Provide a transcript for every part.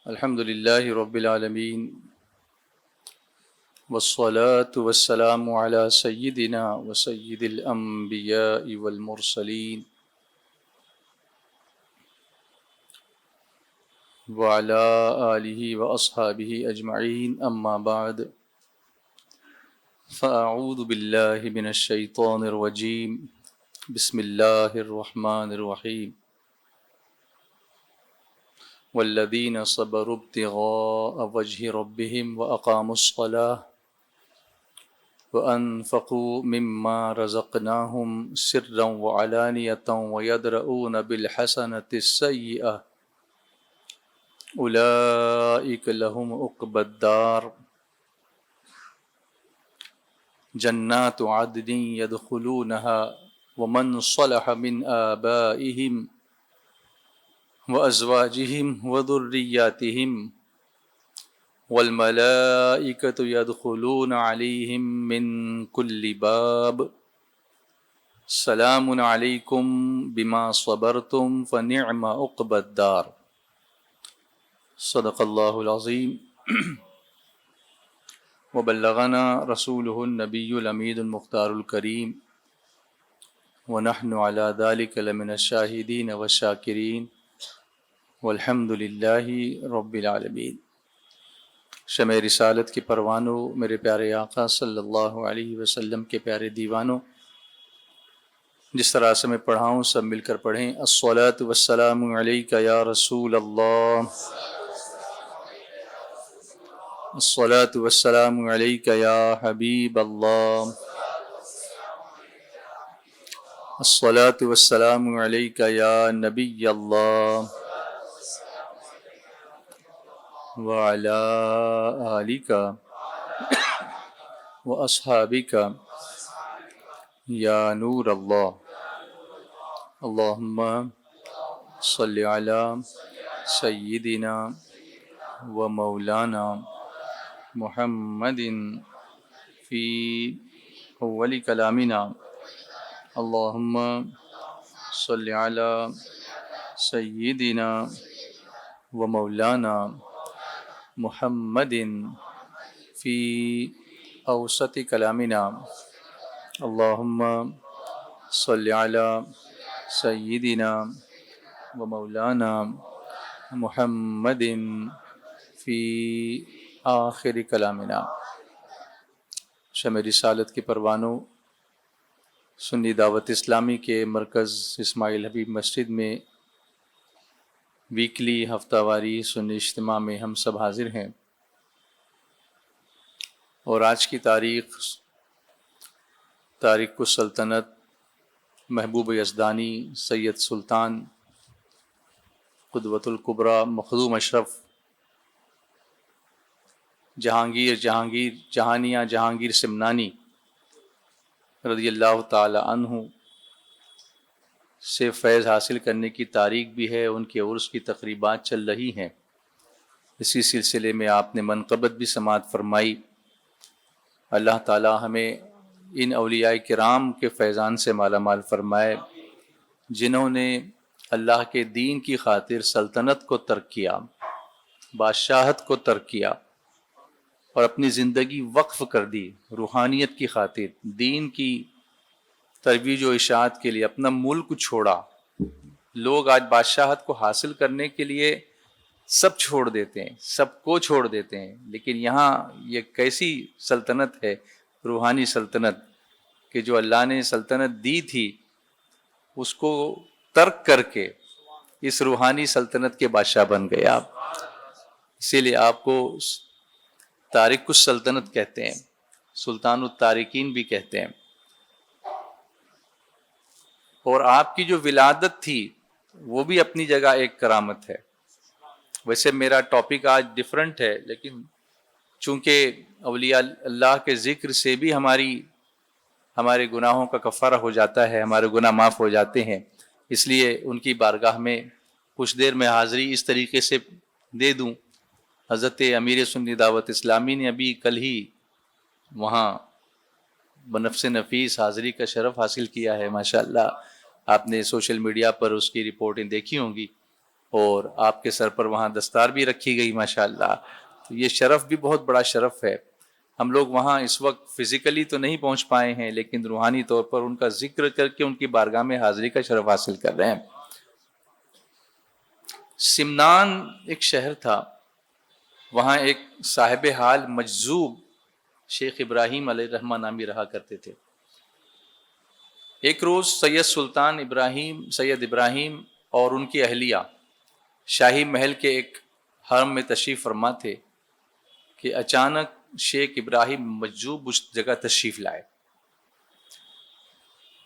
الحمد لله رب العالمين والصلاة والسلام على سيدنا وسيد الأنبياء والمرسلين وعلى آله وأصحابه أجمعين أما بعد فأعوذ بالله من الشيطان الرجيم بسم الله الرحمن الرحيم والذين صبروا ابتغاء وجه ربهم وأقاموا الصلاة وأنفقوا مما رزقناهم سرا وعلانية ويدرؤون بالحسنة السيئة أولئك لهم عقبى الدار جنات عدن يدخلونها ومن صلح من آبائهم وأزواجهم وذرياتهم والملائكة يدخلون عليهم من كل باب سلام عليكم بما صبرتم فنعم عقبى الدار صدق الله العظيم وبلغنا رسوله النبي الأمين المختار الكريم ونحن على ذلك لمن الشاهدين والشاكرين والحمد لله رب العالمين۔ شمع رسالت کے پروانوں، میرے پیارے آقا صلی اللہ علیہ وسلم کے پیارے دیوانوں، جس طرح سے میں پڑھاؤں سب مل کر پڑھیں۔ الصلاۃ والسلام علیک یا رسول اللہ، الصلاۃ والسلام علیک یا حبیب اللہ، الصلاۃ والسلام علیک یا نبی اللہ وعلی آلک واصحابک یا نور اللہ۔ اللہم صلی علی سیدنا و مولانا محمد فی اول کلامنا، اللہم صلی علی سیدنا و مولانا محمد فی اوسط کلامنا، اللہم صلی علی سیدنا و مولانا محمد فی آخر کلامنا۔ شمع رسالت کے پروانوں، سنی دعوت اسلامی کے مرکز اسماعیل حبیب مسجد میں ویکلی ہفتہ واری سنی اجتماع میں ہم سب حاضر ہیں، اور آج کی تاریخ السلطنت محبوب یزدانی سید سلطان قدوۃ الکبریٰ مخدوم اشرف جہانگیر سمنانی رضی اللہ تعالی عنہ سے فیض حاصل کرنے کی تاریخ بھی ہے۔ ان کے عرس کی تقریبات چل رہی ہیں، اسی سلسلے میں آپ نے منقبت بھی سماعت فرمائی۔ اللہ تعالی ہمیں ان اولیاء کرام کے فیضان سے مالا مال فرمائے، جنہوں نے اللہ کے دین کی خاطر سلطنت کو ترک کیا، بادشاہت کو ترک کیا، اور اپنی زندگی وقف کر دی روحانیت کی خاطر، دین کی ترویج و اشاعت کے لیے اپنا ملک چھوڑا۔ لوگ آج بادشاہت کو حاصل کرنے کے لیے سب چھوڑ دیتے ہیں، سب کو چھوڑ دیتے ہیں، لیکن یہاں یہ کیسی سلطنت ہے، روحانی سلطنت، کہ جو اللہ نے سلطنت دی تھی اس کو ترک کر کے اس روحانی سلطنت کے بادشاہ بن گئے آپ۔ اسی لیے آپ کو تارک السلطنت کہتے ہیں، سلطان التارکین بھی کہتے ہیں۔ اور آپ کی جو ولادت تھی وہ بھی اپنی جگہ ایک کرامت ہے۔ ویسے میرا ٹاپک آج ڈیفرنٹ ہے، لیکن چونکہ اولیاء اللہ کے ذکر سے بھی ہمارے گناہوں کا کفارہ ہو جاتا ہے، ہمارے گناہ معاف ہو جاتے ہیں، اس لیے ان کی بارگاہ میں کچھ دیر میں حاضری اس طریقے سے دے دوں۔ حضرت امیر سنی دعوت اسلامی نے ابھی کل ہی وہاں بنفس نفیس حاضری کا شرف حاصل کیا ہے، ماشاءاللہ۔ آپ نے سوشل میڈیا پر اس کی رپورٹیں دیکھی ہوں گی، اور آپ کے سر پر وہاں دستار بھی رکھی گئی ماشاءاللہ. تو یہ شرف بھی بہت بڑا شرف ہے. ہم لوگ وہاں اس وقت فزیکلی تو نہیں پہنچ پائے ہیں، لیکن روحانی طور پر ان کا ذکر کر کے ان کی بارگاہ میں حاضری کا شرف حاصل کر رہے ہیں. سمنان ایک شہر تھا، وہاں ایک صاحب حال مجذوب شیخ ابراہیم علیہ الرحمہ نامی رہا کرتے تھے. ایک روز سید ابراہیم اور ان کی اہلیہ شاہی محل کے ایک حرم میں تشریف فرما تھے کہ اچانک شیخ ابراہیم مجذوب اس جگہ تشریف لائے.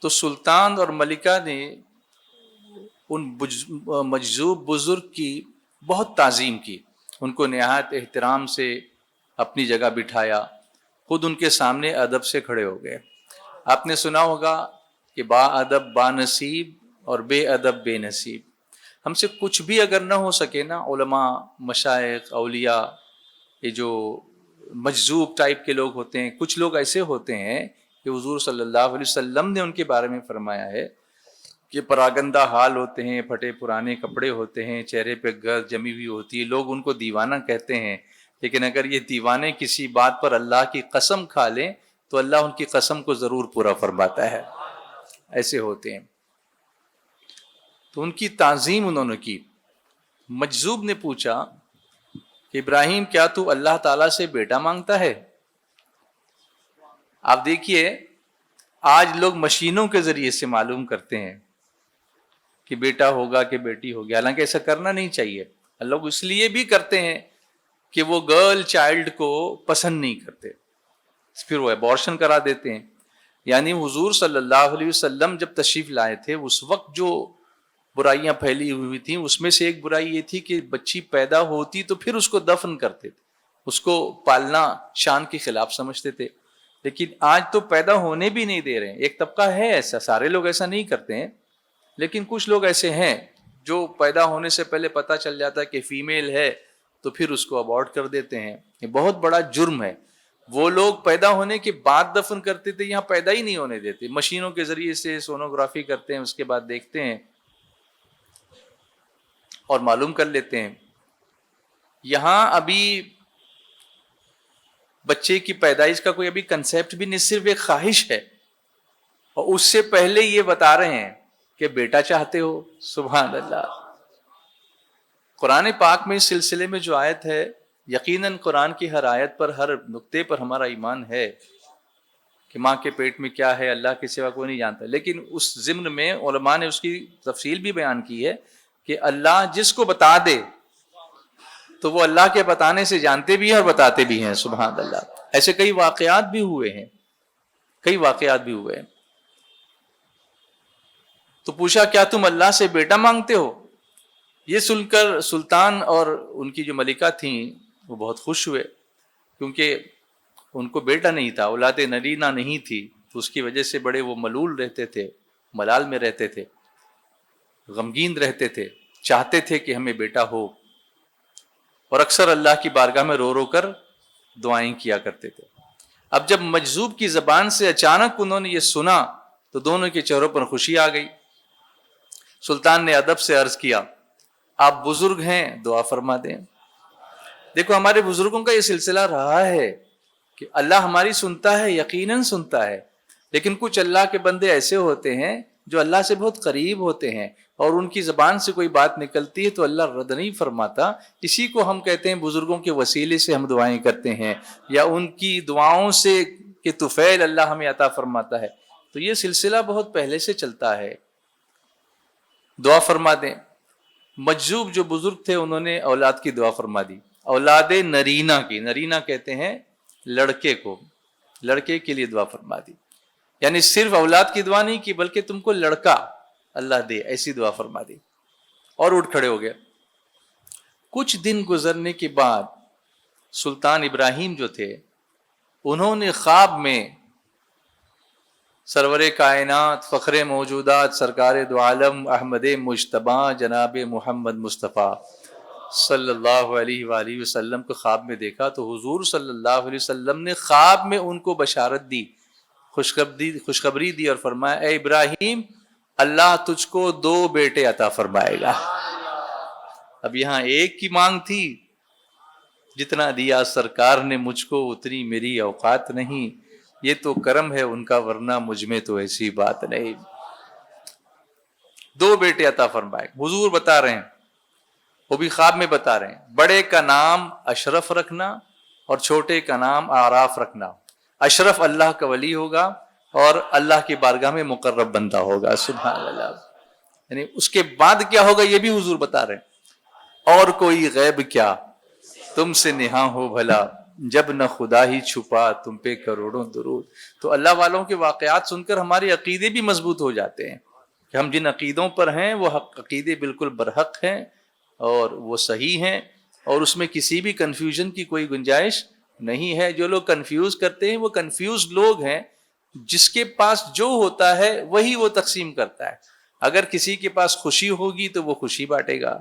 تو سلطان اور ملکہ نے ان مجذوب بزرگ کی بہت تعظیم کی، ان کو نہایت احترام سے اپنی جگہ بٹھایا، خود ان کے سامنے ادب سے کھڑے ہو گئے. آپ نے سنا ہوگا کہ با ادب با نصیب اور بے ادب بے نصیب. ہم سے کچھ بھی اگر نہ ہو سکے نا، علماء، مشائخ، اولیاء، یہ جو مجذوب ٹائپ کے لوگ ہوتے ہیں، کچھ لوگ ایسے ہوتے ہیں کہ حضور صلی اللہ علیہ وسلم نے ان کے بارے میں فرمایا ہے کہ پراگندہ حال ہوتے ہیں، پھٹے پرانے کپڑے ہوتے ہیں، چہرے پہ گرد جمی ہوئی ہوتی ہے، لوگ ان کو دیوانہ کہتے ہیں. لیکن اگر یہ دیوانے کسی بات پر اللہ کی قسم کھا لیں تو اللہ ان کی قسم کو ضرور پورا فرماتا ہے. ایسے ہوتے ہیں. تو ان کی تعظیم انہوں نے کی. مجذوب نے پوچھا کہ ابراہیم کیا تو اللہ تعالیٰ سے بیٹا مانگتا ہے؟ آپ دیکھیے آج لوگ مشینوں کے ذریعے سے معلوم کرتے ہیں کہ بیٹا ہوگا کہ بیٹی ہوگی، حالانکہ ایسا کرنا نہیں چاہیے. لوگ اس لیے بھی کرتے ہیں کہ وہ گرل چائلڈ کو پسند نہیں کرتے، پھر وہ ابارشن کرا دیتے ہیں. یعنی حضور صلی اللہ علیہ وسلم جب تشریف لائے تھے اس وقت جو برائیاں پھیلی ہوئی تھیں، اس میں سے ایک برائی یہ تھی کہ بچی پیدا ہوتی تو پھر اس کو دفن کرتے تھے، اس کو پالنا شان کے خلاف سمجھتے تھے. لیکن آج تو پیدا ہونے بھی نہیں دے رہے ہیں. ایک طبقہ ہے ایسا، سارے لوگ ایسا نہیں کرتے ہیں، لیکن کچھ لوگ ایسے ہیں جو پیدا ہونے سے پہلے پتہ چل جاتا ہے کہ فیمیل ہے تو پھر اس کو ابارٹ کر دیتے ہیں. یہ بہت بڑا جرم ہے. وہ لوگ پیدا ہونے کے بعد دفن کرتے تھے، یہاں پیدا ہی نہیں ہونے دیتے. مشینوں کے ذریعے سے سونوگرافی کرتے ہیں، اس کے بعد دیکھتے ہیں اور معلوم کر لیتے ہیں. یہاں ابھی بچے کی پیدائش کا کوئی ابھی کنسیپٹ بھی نہیں، صرف ایک خواہش ہے، اور اس سے پہلے یہ بتا رہے ہیں کہ بیٹا چاہتے ہو. سبحان اللہ. قرآن پاک میں اس سلسلے میں جو آیت ہے، یقیناً قرآن کی ہر آیت پر، ہر نقطے پر ہمارا ایمان ہے کہ ماں کے پیٹ میں کیا ہے اللہ کے سوا کوئی نہیں جانتا. لیکن اس ضمن میں علماء نے اس کی تفصیل بھی بیان کی ہے کہ اللہ جس کو بتا دے تو وہ اللہ کے بتانے سے جانتے بھی ہیں اور بتاتے بھی ہیں. سبحان اللہ. ایسے کئی واقعات بھی ہوئے ہیں، کئی واقعات بھی ہوئے ہیں. تو پوچھا کیا تم اللہ سے بیٹا مانگتے ہو؟ یہ سن کر سلطان اور ان کی جو ملکہ تھیں وہ بہت خوش ہوئے، کیونکہ ان کو بیٹا نہیں تھا، اولاد نرینہ نہیں تھی. تو اس کی وجہ سے بڑے وہ ملول رہتے تھے، ملال میں رہتے تھے، غمگین رہتے تھے، چاہتے تھے کہ ہمیں بیٹا ہو، اور اکثر اللہ کی بارگاہ میں رو رو کر دعائیں کیا کرتے تھے. اب جب مجذوب کی زبان سے اچانک انہوں نے یہ سنا تو دونوں کے چہروں پر خوشی آ گئی. سلطان نے ادب سے عرض کیا آپ بزرگ ہیں، دعا فرما دیں. دیکھو ہمارے بزرگوں کا یہ سلسلہ رہا ہے کہ اللہ ہماری سنتا ہے، یقیناً سنتا ہے، لیکن کچھ اللہ کے بندے ایسے ہوتے ہیں جو اللہ سے بہت قریب ہوتے ہیں اور ان کی زبان سے کوئی بات نکلتی ہے تو اللہ رد نہیں فرماتا. اسی کو ہم کہتے ہیں بزرگوں کے وسیلے سے ہم دعائیں کرتے ہیں، یا ان کی دعاؤں سے کہ طفیل اللہ ہمیں عطا فرماتا ہے. تو یہ سلسلہ بہت پہلے سے چلتا ہے. دعا فرما دیں. مجذوب جو بزرگ تھے انہوں نے اولاد کی دعا فرما دی، اولاد نرینہ کی، نرینہ کہتے ہیں لڑکے کو، لڑکے کے لیے دعا فرما دی. یعنی صرف اولاد کی دعا نہیں کی بلکہ تم کو لڑکا اللہ دے، ایسی دعا فرما دی. اور اٹھ کھڑے ہو گئے. کچھ دن گزرنے کے بعد سلطان ابراہیم جو تھے انہوں نے خواب میں سرور کائنات، فخر موجودات، سرکار دو عالم، احمد مجتبیٰ جناب محمد مصطفیٰ صلی اللہ علیہ وآلہ وسلم کو خواب میں دیکھا. تو حضور صلی اللہ علیہ وسلم نے خواب میں ان کو بشارت دی، خوشخبری دی اور فرمایا اے ابراہیم اللہ تجھ کو 2 بیٹے عطا فرمائے گا. اب یہاں ایک کی مانگ تھی، جتنا دیا سرکار نے مجھ کو اتنی میری اوقات نہیں، یہ تو کرم ہے ان کا ورنہ مجھ میں تو ایسی بات نہیں۔ 2 بیٹے عطا فرمائے، حضور بتا رہے ہیں، وہ بھی خواب میں بتا رہے ہیں، بڑے کا نام اشرف رکھنا اور چھوٹے کا نام آراف رکھنا۔ اشرف اللہ کا ولی ہوگا اور اللہ کی بارگاہ میں مقرب بندہ ہوگا، سبحان اللہ۔ یعنی اس کے بعد کیا ہوگا یہ بھی حضور بتا رہے ہیں۔ اور کوئی غیب کیا تم سے نہاں ہو بھلا، جب نہ خدا ہی چھپا تم پہ کروڑوں درود۔ تو اللہ والوں کے واقعات سن کر ہمارے عقیدے بھی مضبوط ہو جاتے ہیں کہ ہم جن عقیدوں پر ہیں وہ عقیدے بالکل برحق ہیں اور وہ صحیح ہیں، اور اس میں کسی بھی کنفیوژن کی کوئی گنجائش نہیں ہے۔ جو لوگ کنفیوز کرتے ہیں وہ کنفیوز لوگ ہیں، جس کے پاس جو ہوتا ہے وہی وہ تقسیم کرتا ہے۔ اگر کسی کے پاس خوشی ہوگی تو وہ خوشی بانٹے گا،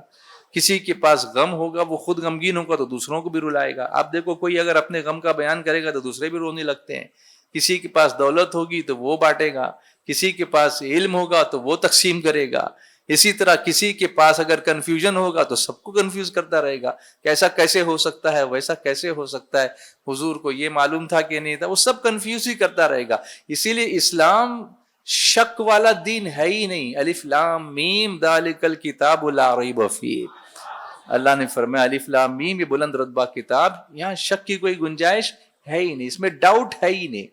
کسی کے پاس غم ہوگا وہ خود غمگین ہوگا تو دوسروں کو بھی رلائے گا۔ آپ دیکھو کوئی اگر اپنے غم کا بیان کرے گا تو دوسرے بھی رونے لگتے ہیں۔ کسی کے پاس دولت ہوگی تو وہ بانٹے گا، کسی کے پاس علم ہوگا تو وہ تقسیم کرے گا۔ اسی طرح کسی کے پاس اگر کنفیوژن ہوگا تو سب کو کنفیوز کرتا رہے گا کہ ایسا کیسے ہو سکتا ہے، ویسا کیسے ہو سکتا ہے، حضور کو یہ معلوم تھا کہ نہیں تھا، وہ سب کنفیوز ہی کرتا رہے گا۔ اسی لیے اسلام شک والا دین ہے ہی نہیں۔ الف لام میم ذالک الکتاب لا ریب فیہ، اللہ نے فرمایا الف لام میم، یہ بلند رتبہ کتاب، یہاں شک کی کوئی گنجائش ہے ہی نہیں، اس میں ڈاؤٹ ہے ہی نہیں۔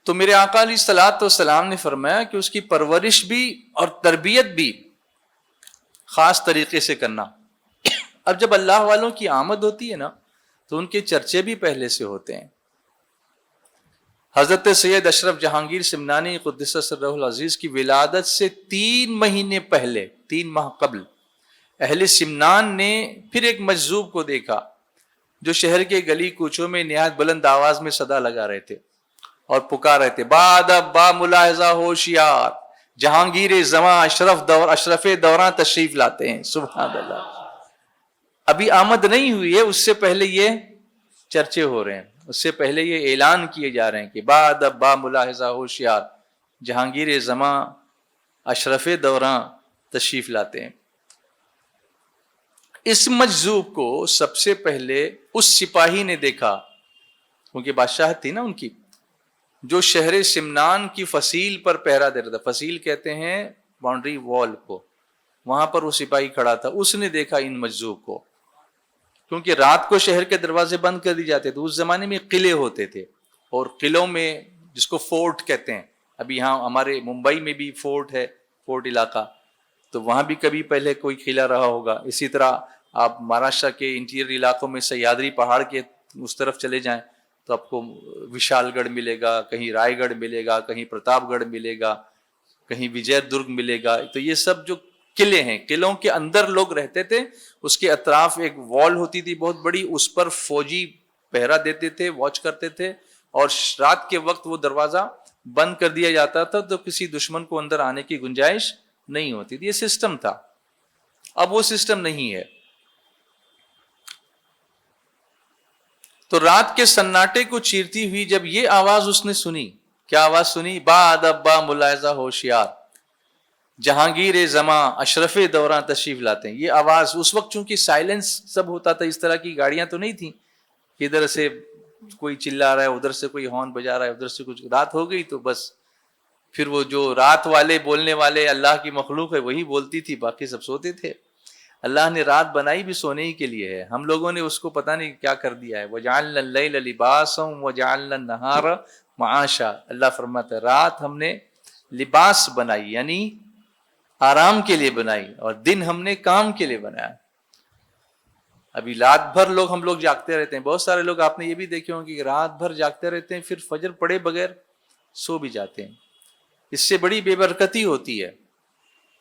تو میرے آقا علیہ الصلوۃ والسلام نے فرمایا کہ اس کی پرورش بھی اور تربیت بھی خاص طریقے سے کرنا۔ اب جب اللہ والوں کی آمد ہوتی ہے نا تو ان کے چرچے بھی پہلے سے ہوتے ہیں۔ حضرت سید اشرف جہانگیر سمنانی قدس سرہ العزیز کی ولادت سے 3 مہینے پہلے، 3 ماہ قبل، اہل سمنان نے پھر ایک مجذوب کو دیکھا جو شہر کے گلی کوچوں میں نہایت بلند آواز میں صدا لگا رہے تھے اور پکار رہے تھے، با ادب با ملاحظہ ہوشیار، جہانگیر زماں اشرف دوراں تشریف لاتے ہیں۔ سبحان اللہ۔ ابھی آمد نہیں ہوئی ہے، اس سے پہلے یہ چرچے ہو رہے ہیں، اس سے پہلے یہ اعلان کیے جا رہے ہیں کہ با ادب با ملاحظہ ہوشیار، جہانگیر زماں اشرف دوراں تشریف لاتے ہیں۔ اس مجذوب کو سب سے پہلے اس سپاہی نے دیکھا، کیونکہ بادشاہت تھی نا ان کی، جو شہر سمنان کی فصیل پر پہرا دے رہا تھا۔ فصیل کہتے ہیں باؤنڈری وال کو، وہاں پر وہ سپاہی کھڑا تھا۔ اس نے دیکھا ان مجذوب کو، کیونکہ رات کو شہر کے دروازے بند کر دی جاتے تھے۔ اس زمانے میں قلعے ہوتے تھے، اور قلعوں میں جس کو فورٹ کہتے ہیں، ابھی یہاں ہمارے ممبئی میں بھی فورٹ ہے، فورٹ علاقہ، تو وہاں بھی کبھی پہلے کوئی قلعہ رہا ہوگا۔ اسی طرح آپ مہاراشٹر کے انٹیریئر علاقوں میں سہیادری پہاڑ کے اس طرف چلے جائیں تو آپ کو وشال گڑھ ملے گا، کہیں رائے گڑھ ملے گا، کہیں پرتاپ گڑھ ملے گا، کہیں وجے درگ ملے گا۔ تو یہ سب جو قلعے ہیں، قلعوں کے اندر لوگ رہتے تھے، اس کے اطراف ایک وال ہوتی تھی بہت بڑی، اس پر فوجی پہرا دیتے تھے، واچ کرتے تھے، اور رات کے وقت وہ دروازہ بند کر دیا جاتا تھا تو کسی دشمن کو اندر آنے کی گنجائش نہیں ہوتی تھی۔ یہ سسٹم تھا۔ اب وہ سسٹم نہیں ہے۔ تو رات کے سناٹے کو چیرتی ہوئی جب یہ آواز اس نے سنی، کیا آواز سنی؟ با ادب با ملاحظہ ہوشیار، جہانگیر زماں اشرف دوراں تشریف لاتے ہیں۔ یہ آواز اس وقت چونکہ سائلنس سب ہوتا تھا، اس طرح کی گاڑیاں تو نہیں تھیں کہ ادھر سے کوئی چلا رہا ہے، ادھر سے کوئی ہارن بجا رہا ہے، ادھر سے کچھ، رات ہو گئی تو بس پھر وہ جو رات والے بولنے والے اللہ کی مخلوق ہے وہی بولتی تھی، باقی سب سوتے تھے۔ اللہ نے رات بنائی بھی سونے ہی کے لیے ہے، ہم لوگوں نے اس کو پتہ نہیں کیا کر دیا ہے۔ وَجَعَلْنَا اللَّيْلَ لِبَاسًا وَجَعَلْنَا النَّهَارَ مَعَاشًا، اللہ فرماتا ہے رات ہم نے لباس بنائی، یعنی آرام کے لیے بنائی، اور دن ہم نے کام کے لیے بنایا۔ ابھی رات بھر ہم لوگ جاگتے رہتے ہیں، بہت سارے لوگ آپ نے یہ بھی دیکھے ہوں کہ رات بھر جاگتے رہتے ہیں، پھر فجر پڑے بغیر سو بھی جاتے ہیں۔ اس سے بڑی بے برکتی ہوتی ہے،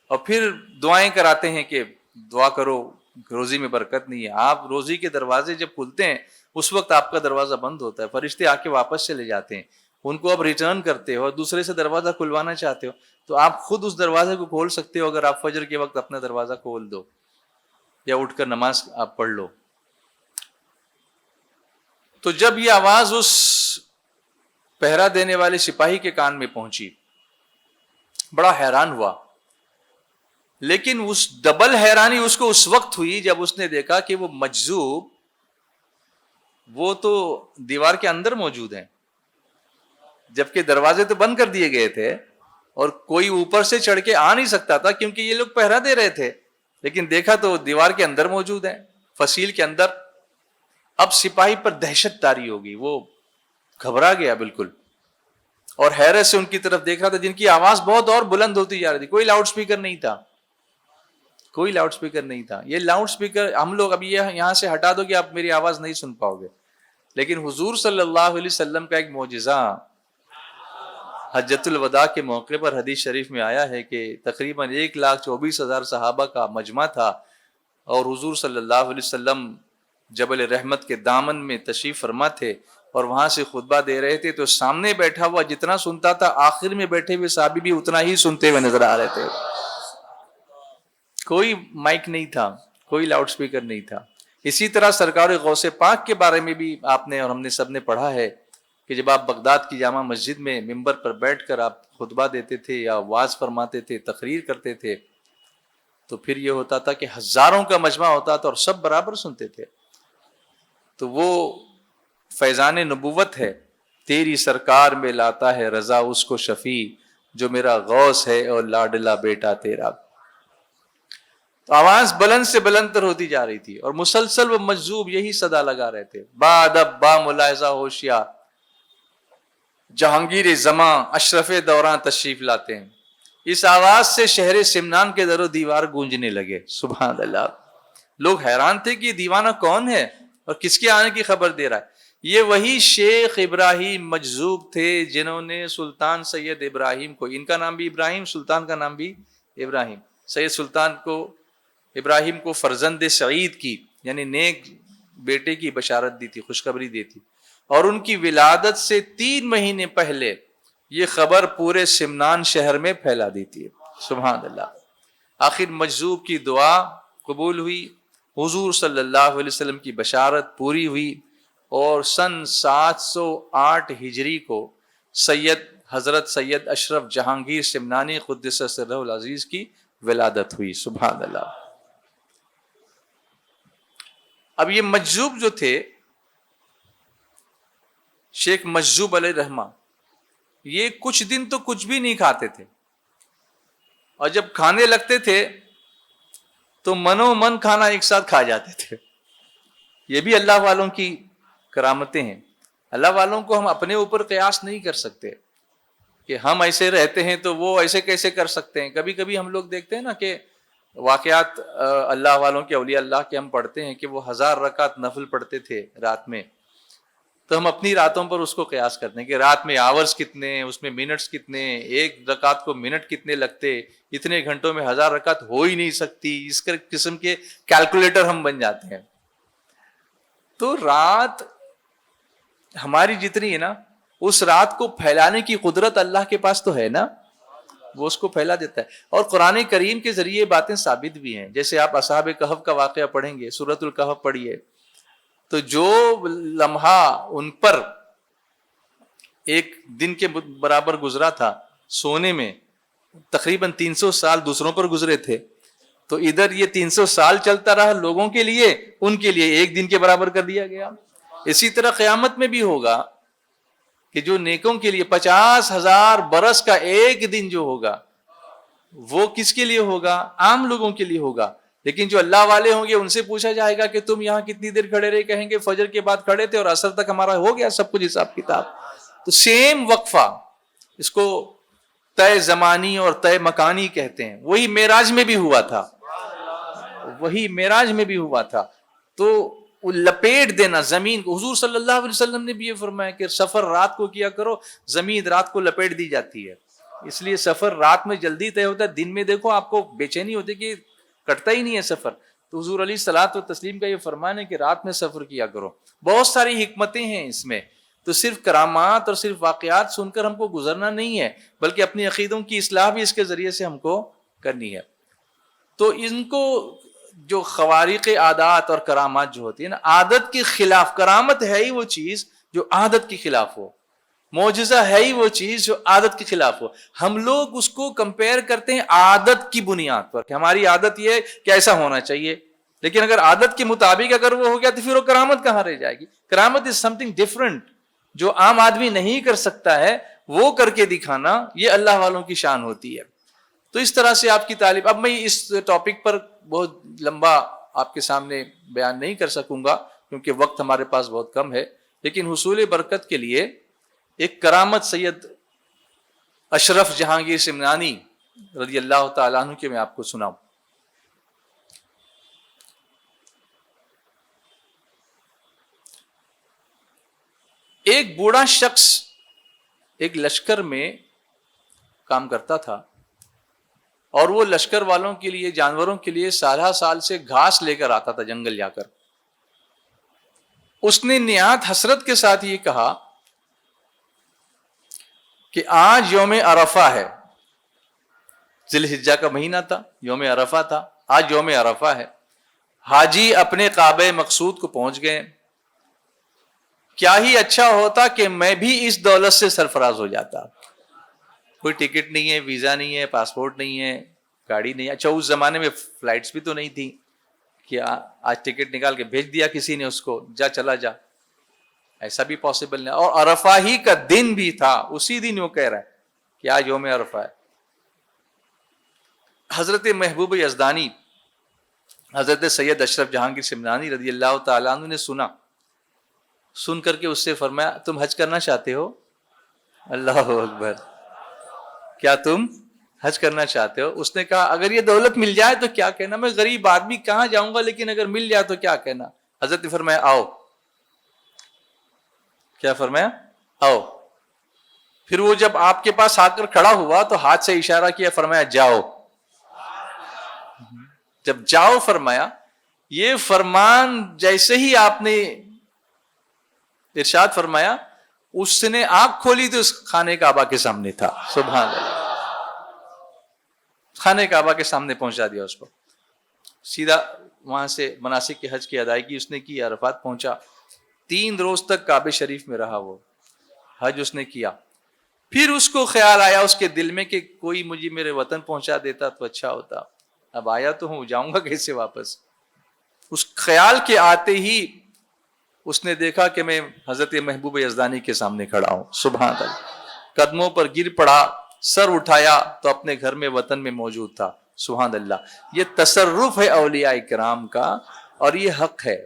اور پھر دعائیں کراتے ہیں کہ دعا کرو روزی میں برکت نہیں ہے۔ آپ روزی کے دروازے جب کھلتے ہیں اس وقت آپ کا دروازہ بند ہوتا ہے، فرشتے آ کے واپس چلے جاتے ہیں، ان کو اب ریٹرن کرتے ہو اور دوسرے سے دروازہ کھلوانا چاہتے ہو تو آپ خود اس دروازے کو کھول سکتے ہو اگر آپ فجر کے وقت اپنا دروازہ کھول دو یا اٹھ کر نماز آپ پڑھ لو۔ تو جب یہ آواز اس پہرا دینے والے سپاہی کے کان میں پہنچی، بڑا حیران ہوا، لیکن اس ڈبل حیرانی اس کو اس وقت ہوئی جب اس نے دیکھا کہ وہ مجذوب وہ تو دیوار کے اندر موجود ہیں، جبکہ دروازے تو بند کر دیے گئے تھے اور کوئی اوپر سے چڑھ کے آ نہیں سکتا تھا کیونکہ یہ لوگ پہرا دے رہے تھے، لیکن دیکھا تو دیوار کے اندر موجود ہیں، فصیل کے اندر۔ اب سپاہی پر دہشت طاری ہوگی، وہ گھبرا گیا بالکل، اور حیرت سے ان کی طرف دیکھ رہا تھا جن کی آواز بہت اور بلند ہوتی جا رہی تھی۔ کوئی لاؤڈ سپیکر نہیں تھا، کوئی لاؤڈ سپیکر نہیں تھا۔ یہ لاؤڈ سپیکر ہم لوگ اب یہ یہاں سے ہٹا دو کہ آپ میری آواز نہیں سن پاؤ گے، لیکن حضور صلی اللہ علیہ وسلم کا ایک معجزہ حجۃ الوداع کے موقع پر حدیث شریف میں آیا ہے کہ تقریباً 1,24,000 صحابہ کا مجمع تھا، اور حضور صلی اللہ علیہ وسلم جبل رحمت کے دامن میں تشریف فرما تھے اور وہاں سے خطبہ دے رہے تھے، تو سامنے بیٹھا ہوا جتنا سنتا تھا آخر میں بیٹھے ہوئے صحابی بھی اتنا ہی سنتے ہوئے نظر آ رہے تھے۔ کوئی مائک نہیں تھا، کوئی لاؤڈ سپیکر نہیں تھا۔ اسی طرح سرکار غوث پاک کے بارے میں بھی آپ نے اور ہم نے سب نے پڑھا ہے کہ جب آپ بغداد کی جامع مسجد میں ممبر پر بیٹھ کر آپ خطبہ دیتے تھے یا وعظ فرماتے تھے، تقریر کرتے تھے، تو پھر یہ ہوتا تھا کہ ہزاروں کا مجمع ہوتا تھا اور سب برابر سنتے تھے۔ تو وہ فیضان نبوت ہے، تیری سرکار میں لاتا ہے رضا اس کو شفیع، جو میرا غوث ہے اور لاڈلا بیٹا تیرا۔ تو آواز بلند سے بلند تر ہوتی جا رہی تھی اور مسلسل وہ مجذوب یہی صدا لگا رہے تھے، با ادب با ملاحظہ ہوشیار، جہانگیر زماں اشرف دوران تشریف لاتے ہیں۔ اس آواز سے شہر سمنان کے در و دیوار گونجنے لگے، سبحان اللہ۔ لوگ حیران تھے کہ یہ دیوانہ کون ہے اور کس کے آنے کی خبر دے رہا ہے۔ یہ وہی شیخ ابراہیم مجذوب تھے جنہوں نے سلطان سید ابراہیم کو، ان کا نام بھی ابراہیم، سلطان کا نام بھی ابراہیم، سید سلطان کو ابراہیم کو فرزند سعید کی یعنی نیک بیٹے کی بشارت دی تھی، خوشخبری دی تھی، اور ان کی ولادت سے 3 مہینے پہلے یہ خبر پورے سمنان شہر میں پھیلا دی تھی، سبحان اللہ۔ آخر مجذوب کی دعا قبول ہوئی، حضور صلی اللہ علیہ وسلم کی بشارت پوری ہوئی، اور سن 708 ہجری کو حضرت سید اشرف جہانگیر سمنانی قدس سرہ العزیز کی ولادت ہوئی، سبحان اللہ۔ اب یہ مجذوب جو تھے، شیخ مجذوب علیہ رحمہ، یہ کچھ دن تو کچھ بھی نہیں کھاتے تھے، اور جب کھانے لگتے تھے تو منو من کھانا ایک ساتھ کھا جاتے تھے۔ یہ بھی اللہ والوں کی کرامتیں ہیں۔ اللہ والوں کو ہم اپنے اوپر قیاس نہیں کر سکتے کہ ہم ایسے رہتے ہیں تو وہ ایسے کیسے کر سکتے ہیں۔ کبھی کبھی ہم لوگ دیکھتے ہیں نا کہ واقعات اللہ والوں کے، اولیاء اللہ کے ہم پڑھتے ہیں کہ وہ 1000 رکعت نفل پڑھتے تھے رات میں، تو ہم اپنی راتوں پر اس کو قیاس کرتے ہیں کہ رات میں آورز کتنے، اس میں منٹس کتنے، ایک رکعت کو منٹ کتنے لگتے، اتنے گھنٹوں میں 1000 رکعت ہو ہی نہیں سکتی، اس قسم کے کیلکولیٹر ہم بن جاتے ہیں۔ تو رات ہماری جتنی ہے نا، اس رات کو پھیلانے کی قدرت اللہ کے پاس تو ہے نا، وہ اس کو پھیلا دیتا ہے۔ اور قرآن کریم کے ذریعے باتیں ثابت بھی ہیں، جیسے آپ اصحاب کہف کا واقعہ پڑھیں گے، سورۃ الکہف پڑھیے، تو جو لمحہ ان پر ایک دن کے برابر گزرا تھا سونے میں، تقریباً 300 سال دوسروں پر گزرے تھے، تو ادھر یہ 300 سال چلتا رہا لوگوں کے لیے، ان کے لیے ایک دن کے برابر کر دیا گیا۔ اسی طرح قیامت میں بھی ہوگا کہ جو نیکوں کے لیے 50,000 برس کا ایک دن جو ہوگا، وہ کس کے لیے ہوگا؟ عام لوگوں کے لیے ہوگا، لیکن جو اللہ والے ہوں گے ان سے پوچھا جائے گا کہ تم یہاں کتنی دیر کھڑے رہے، کہیں گے فجر کے بعد کھڑے تھے اور عصر تک ہمارا ہو گیا سب کچھ حساب کتاب۔ تو سیم وقفہ، اس کو طے زمانی اور طے مکانی کہتے ہیں، وہی معراج میں بھی ہوا تھا، وہی معراج میں بھی ہوا تھا۔ تو لپیٹ دینا زمین کو، حضور صلی اللہ علیہ وسلم نے بھی یہ فرمایا کہ سفر رات کو کیا کرو، زمین رات کو لپیٹ دی جاتی ہے، اس لیے سفر رات میں جلدی طے ہوتا ہے، دن میں دیکھو آپ کو بے چینی ہوتی کہ کٹتا ہی نہیں ہے سفر۔ تو حضور علیہ الصلوۃ والتسلیم کا یہ فرمان ہے کہ رات میں سفر کیا کرو۔ بہت ساری حکمتیں ہیں اس میں، تو صرف کرامات اور صرف واقعات سن کر ہم کو گزرنا نہیں ہے، بلکہ اپنی عقیدوں کی اصلاح بھی اس کے ذریعے سے ہم کو کرنی ہے۔ تو ان کو جو خوارق عادات اور کرامات جو ہوتی ہے نا، عادت کے خلاف، کرامت ہے ہی وہ چیز جو عادت کے خلاف ہو، معجزہ ہے ہی وہ چیز جو عادت کے خلاف ہو. ہم لوگ اس کو کمپیئر کرتے ہیں عادت کی بنیاد پر کہ ہماری عادت یہ ہے کہ ایسا ہونا چاہیے, لیکن اگر عادت کے مطابق اگر وہ ہو گیا تو پھر وہ کرامت کہاں رہ جائے گی؟ کرامت از سم تھنگ ڈفرنٹ, جو عام آدمی نہیں کر سکتا ہے وہ کر کے دکھانا یہ اللہ والوں کی شان ہوتی ہے. تو اس طرح سے آپ کی تعلیم, اب میں اس ٹاپک پر بہت لمبا آپ کے سامنے بیان نہیں کر سکوں گا کیونکہ وقت ہمارے پاس بہت کم ہے, لیکن حصول برکت کے لیے ایک کرامت سید اشرف جہانگیر سمنانی رضی اللہ تعالیٰ عنہ کے میں آپ کو سناؤں. ایک بوڑھا شخص ایک لشکر میں کام کرتا تھا اور وہ لشکر والوں کے لیے, جانوروں کے لیے سالہ سال سے گھاس لے کر آتا تھا جنگل جا کر. اس نے نہایت حسرت کے ساتھ یہ کہا کہ آج یوم عرفہ ہے, ذی الحجہ کا مہینہ تھا, یوم عرفہ تھا, آج یوم عرفہ ہے, حاجی اپنے کعبہ مقصود کو پہنچ گئے, کیا ہی اچھا ہوتا کہ میں بھی اس دولت سے سرفراز ہو جاتا. کوئی ٹکٹ نہیں ہے, ویزا نہیں ہے, پاسپورٹ نہیں ہے, گاڑی نہیں ہے. اچھا اس زمانے میں فلائٹس بھی تو نہیں تھی کہ آج ٹکٹ نکال کے بھیج دیا کسی نے اس کو, جا چلا جا, ایسا بھی پاسبل نہیں. اور عرفہ ہی کا دن بھی تھا, اسی دن وہ کہہ رہا ہے کہ آج یوم عرفہ ہے. حضرت محبوب یزدانی حضرت سید اشرف جہانگیر سمنانی رضی اللہ تعالیٰ عنہ نے سنا, سن کر کے اس سے فرمایا تم حج کرنا چاہتے ہو؟ اللہ اکبر, کیا تم حج کرنا چاہتے ہو؟ اس نے کہا اگر یہ دولت مل جائے تو کیا کہنا, میں غریب آدمی کہاں جاؤں گا, لیکن اگر مل جائے تو کیا کہنا. حضرت نے فرمایا آؤ. کیا فرمایا؟ آؤ. پھر وہ جب آپ کے پاس آ کر کھڑا ہوا تو ہاتھ سے اشارہ کیا, فرمایا جاؤ. جب جاؤ فرمایا, یہ فرمان جیسے ہی آپ نے ارشاد فرمایا اس نے آنکھ کھولی تو اس خانے کعبہ کے سامنے تھا. سبحان اللہ, خانے کعبہ کے سامنے پہنچا دیا اس کو. سیدھا وہاں سے مناسک کے حج کی ادائیگی اس نے کی, عرفات پہنچا, 3 روز تک کعبہ شریف میں رہا, وہ حج اس نے کیا. پھر اس کو خیال آیا اس کے دل میں کہ کوئی مجھے میرے وطن پہنچا دیتا تو اچھا ہوتا, اب آیا تو ہوں, جاؤں گا کیسے واپس. اس خیال کے آتے ہی اس نے دیکھا کہ میں حضرت محبوب یزدانی کے سامنے کھڑا ہوں. سبحان اللہ, قدموں پر گر پڑا, سر اٹھایا تو اپنے گھر میں وطن میں موجود تھا. سبحان اللہ, یہ تصرف ہے اولیاء کرام کا اور یہ حق ہے.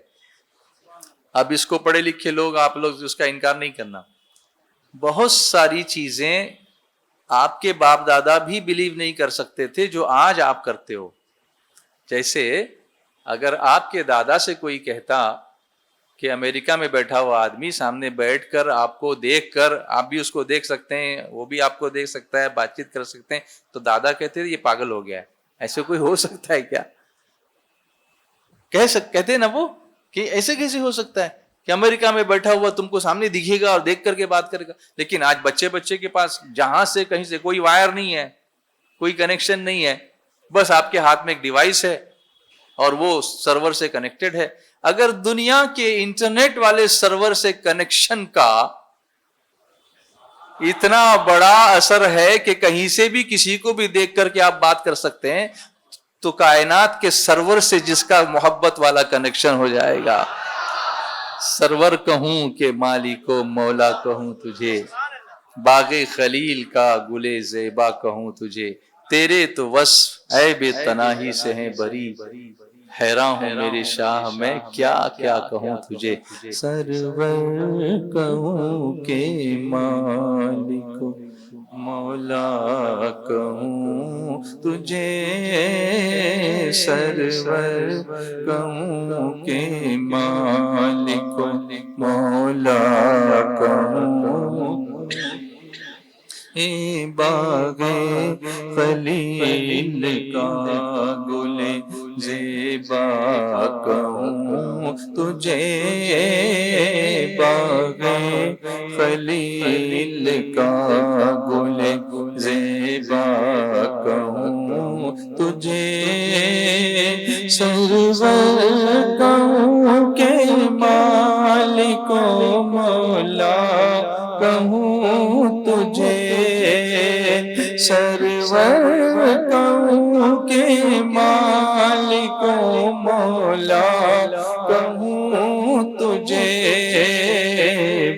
اب اس کو پڑھے لکھے لوگ, آپ لوگ اس کا انکار نہیں کرنا, بہت ساری چیزیں آپ کے باپ دادا بھی بلیو نہیں کر سکتے تھے جو آج آپ کرتے ہو. جیسے اگر آپ کے دادا سے کوئی کہتا کہ امریکہ میں بیٹھا ہوا آدمی سامنے بیٹھ کر آپ کو دیکھ کر, آپ بھی اس کو دیکھ سکتے ہیں, وہ بھی آپ کو دیکھ سکتا ہے, بات چیت کر سکتے ہیں, تو دادا کہتے ہیں یہ پاگل ہو گیا ہے. ایسے کوئی ہو سکتا ہے کیا؟ کہتے ہیں نا وہ کہ ایسے کیسے ہو سکتا ہے کہ امریکہ میں بیٹھا ہوا تم کو سامنے دکھے گا اور دیکھ کر کے بات کرے گا. لیکن آج بچے کے پاس جہاں سے کہیں سے کوئی وائر نہیں ہے, کوئی کنیکشن نہیں ہے, بس آپ کے ہاتھ میں ایک ڈیوائس ہے اور وہ سرور سے کنیکٹڈ ہے. اگر دنیا کے انٹرنیٹ والے سرور سے کنیکشن کا اتنا بڑا اثر ہے کہ کہیں سے بھی کسی کو بھی دیکھ کر کے آپ بات کر سکتے ہیں, تو کائنات کے سرور سے جس کا محبت والا کنیکشن ہو جائے گا, سرور کہوں کہ مالک و مولا کہوں تجھے, باغ خلیل کا گلے زیبا کہوں تجھے, تیرے تو وصف عیب تناہی سے ہیں بری, حیران ہوں میرے شاہ میں کیا کیا کہوں تجھے. سرور کہوں کہ مالک مولا کہوں تجھے, سرور کہوں کہ مالک مولا کہوں, باغ خلیل کا گل زیبا کہوں تجھے, باغ خلیل کا گل زیبا کہوں تجھے, سرور کہوں کہ مالک و مولا کہوں تجھے سرور کہوں کے مالک و مولا کہوں تجھے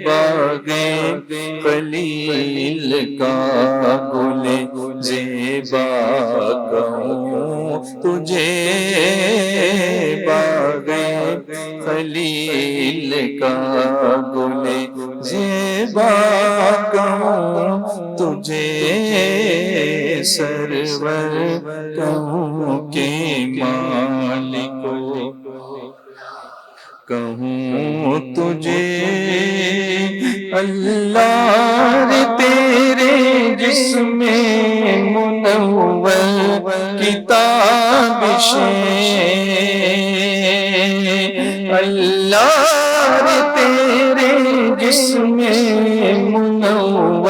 باغ خلیل کا گل زیبا کہوں تجھے باغ خلیل کا گل زیبا کہوں تجھے سرور کہوں کے مالک کہوں تجھے اللہ تیرے جسم منور کتابش اللہ تیرے جسم منور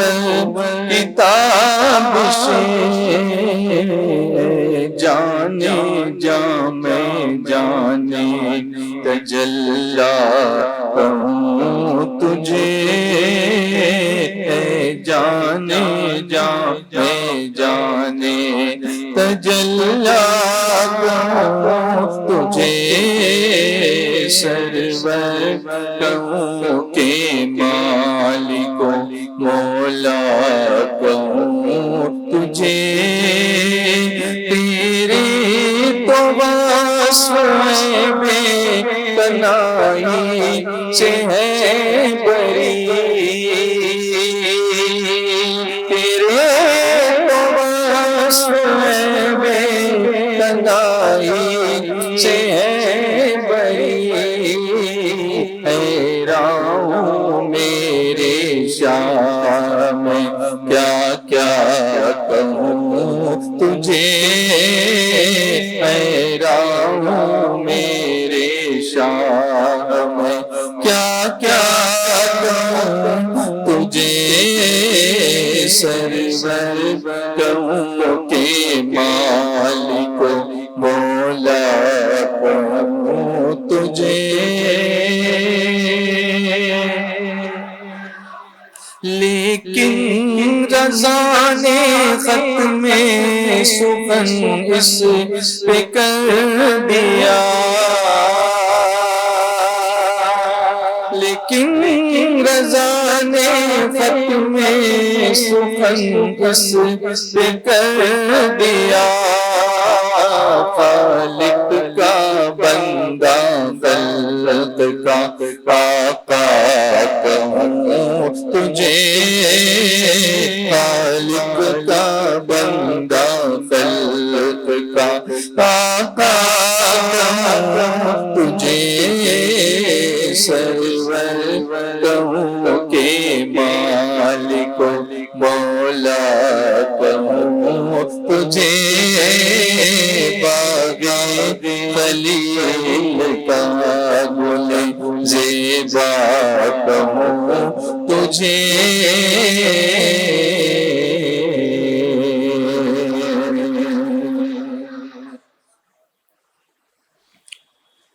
کتابش جانے جامع جانے تجلی کہوں تجھے جانے جانے جانے تجلی کہوں تجھے سرور کہوں کے مالک و مولا کہوں تجھے تیرے تو واسطے میں تنہائی سے ہے بری تیرے تو واسطے میں تنہائی سے ہے بری حیران ہوں میرے شام کیا کیا کہوں تجھے حیران ہوں میرے شام کیا کیا کہوں تجھے سرور کہوں کے مالک مولا کہوں تجھے لیکن رضا نے ختم سخن اس پہ کر دیا لیکن رضا نے ختم سخن اس پہ کر دیا خالق کا بندہ خلق کا آقا کہوں تجھے خالق کا بندہ خلق کا آقا کہوں تجھے سرور کہوں کے مالک و مولا کہوں تجھے باغ خلیل کا گل زیبا کہوں تجھے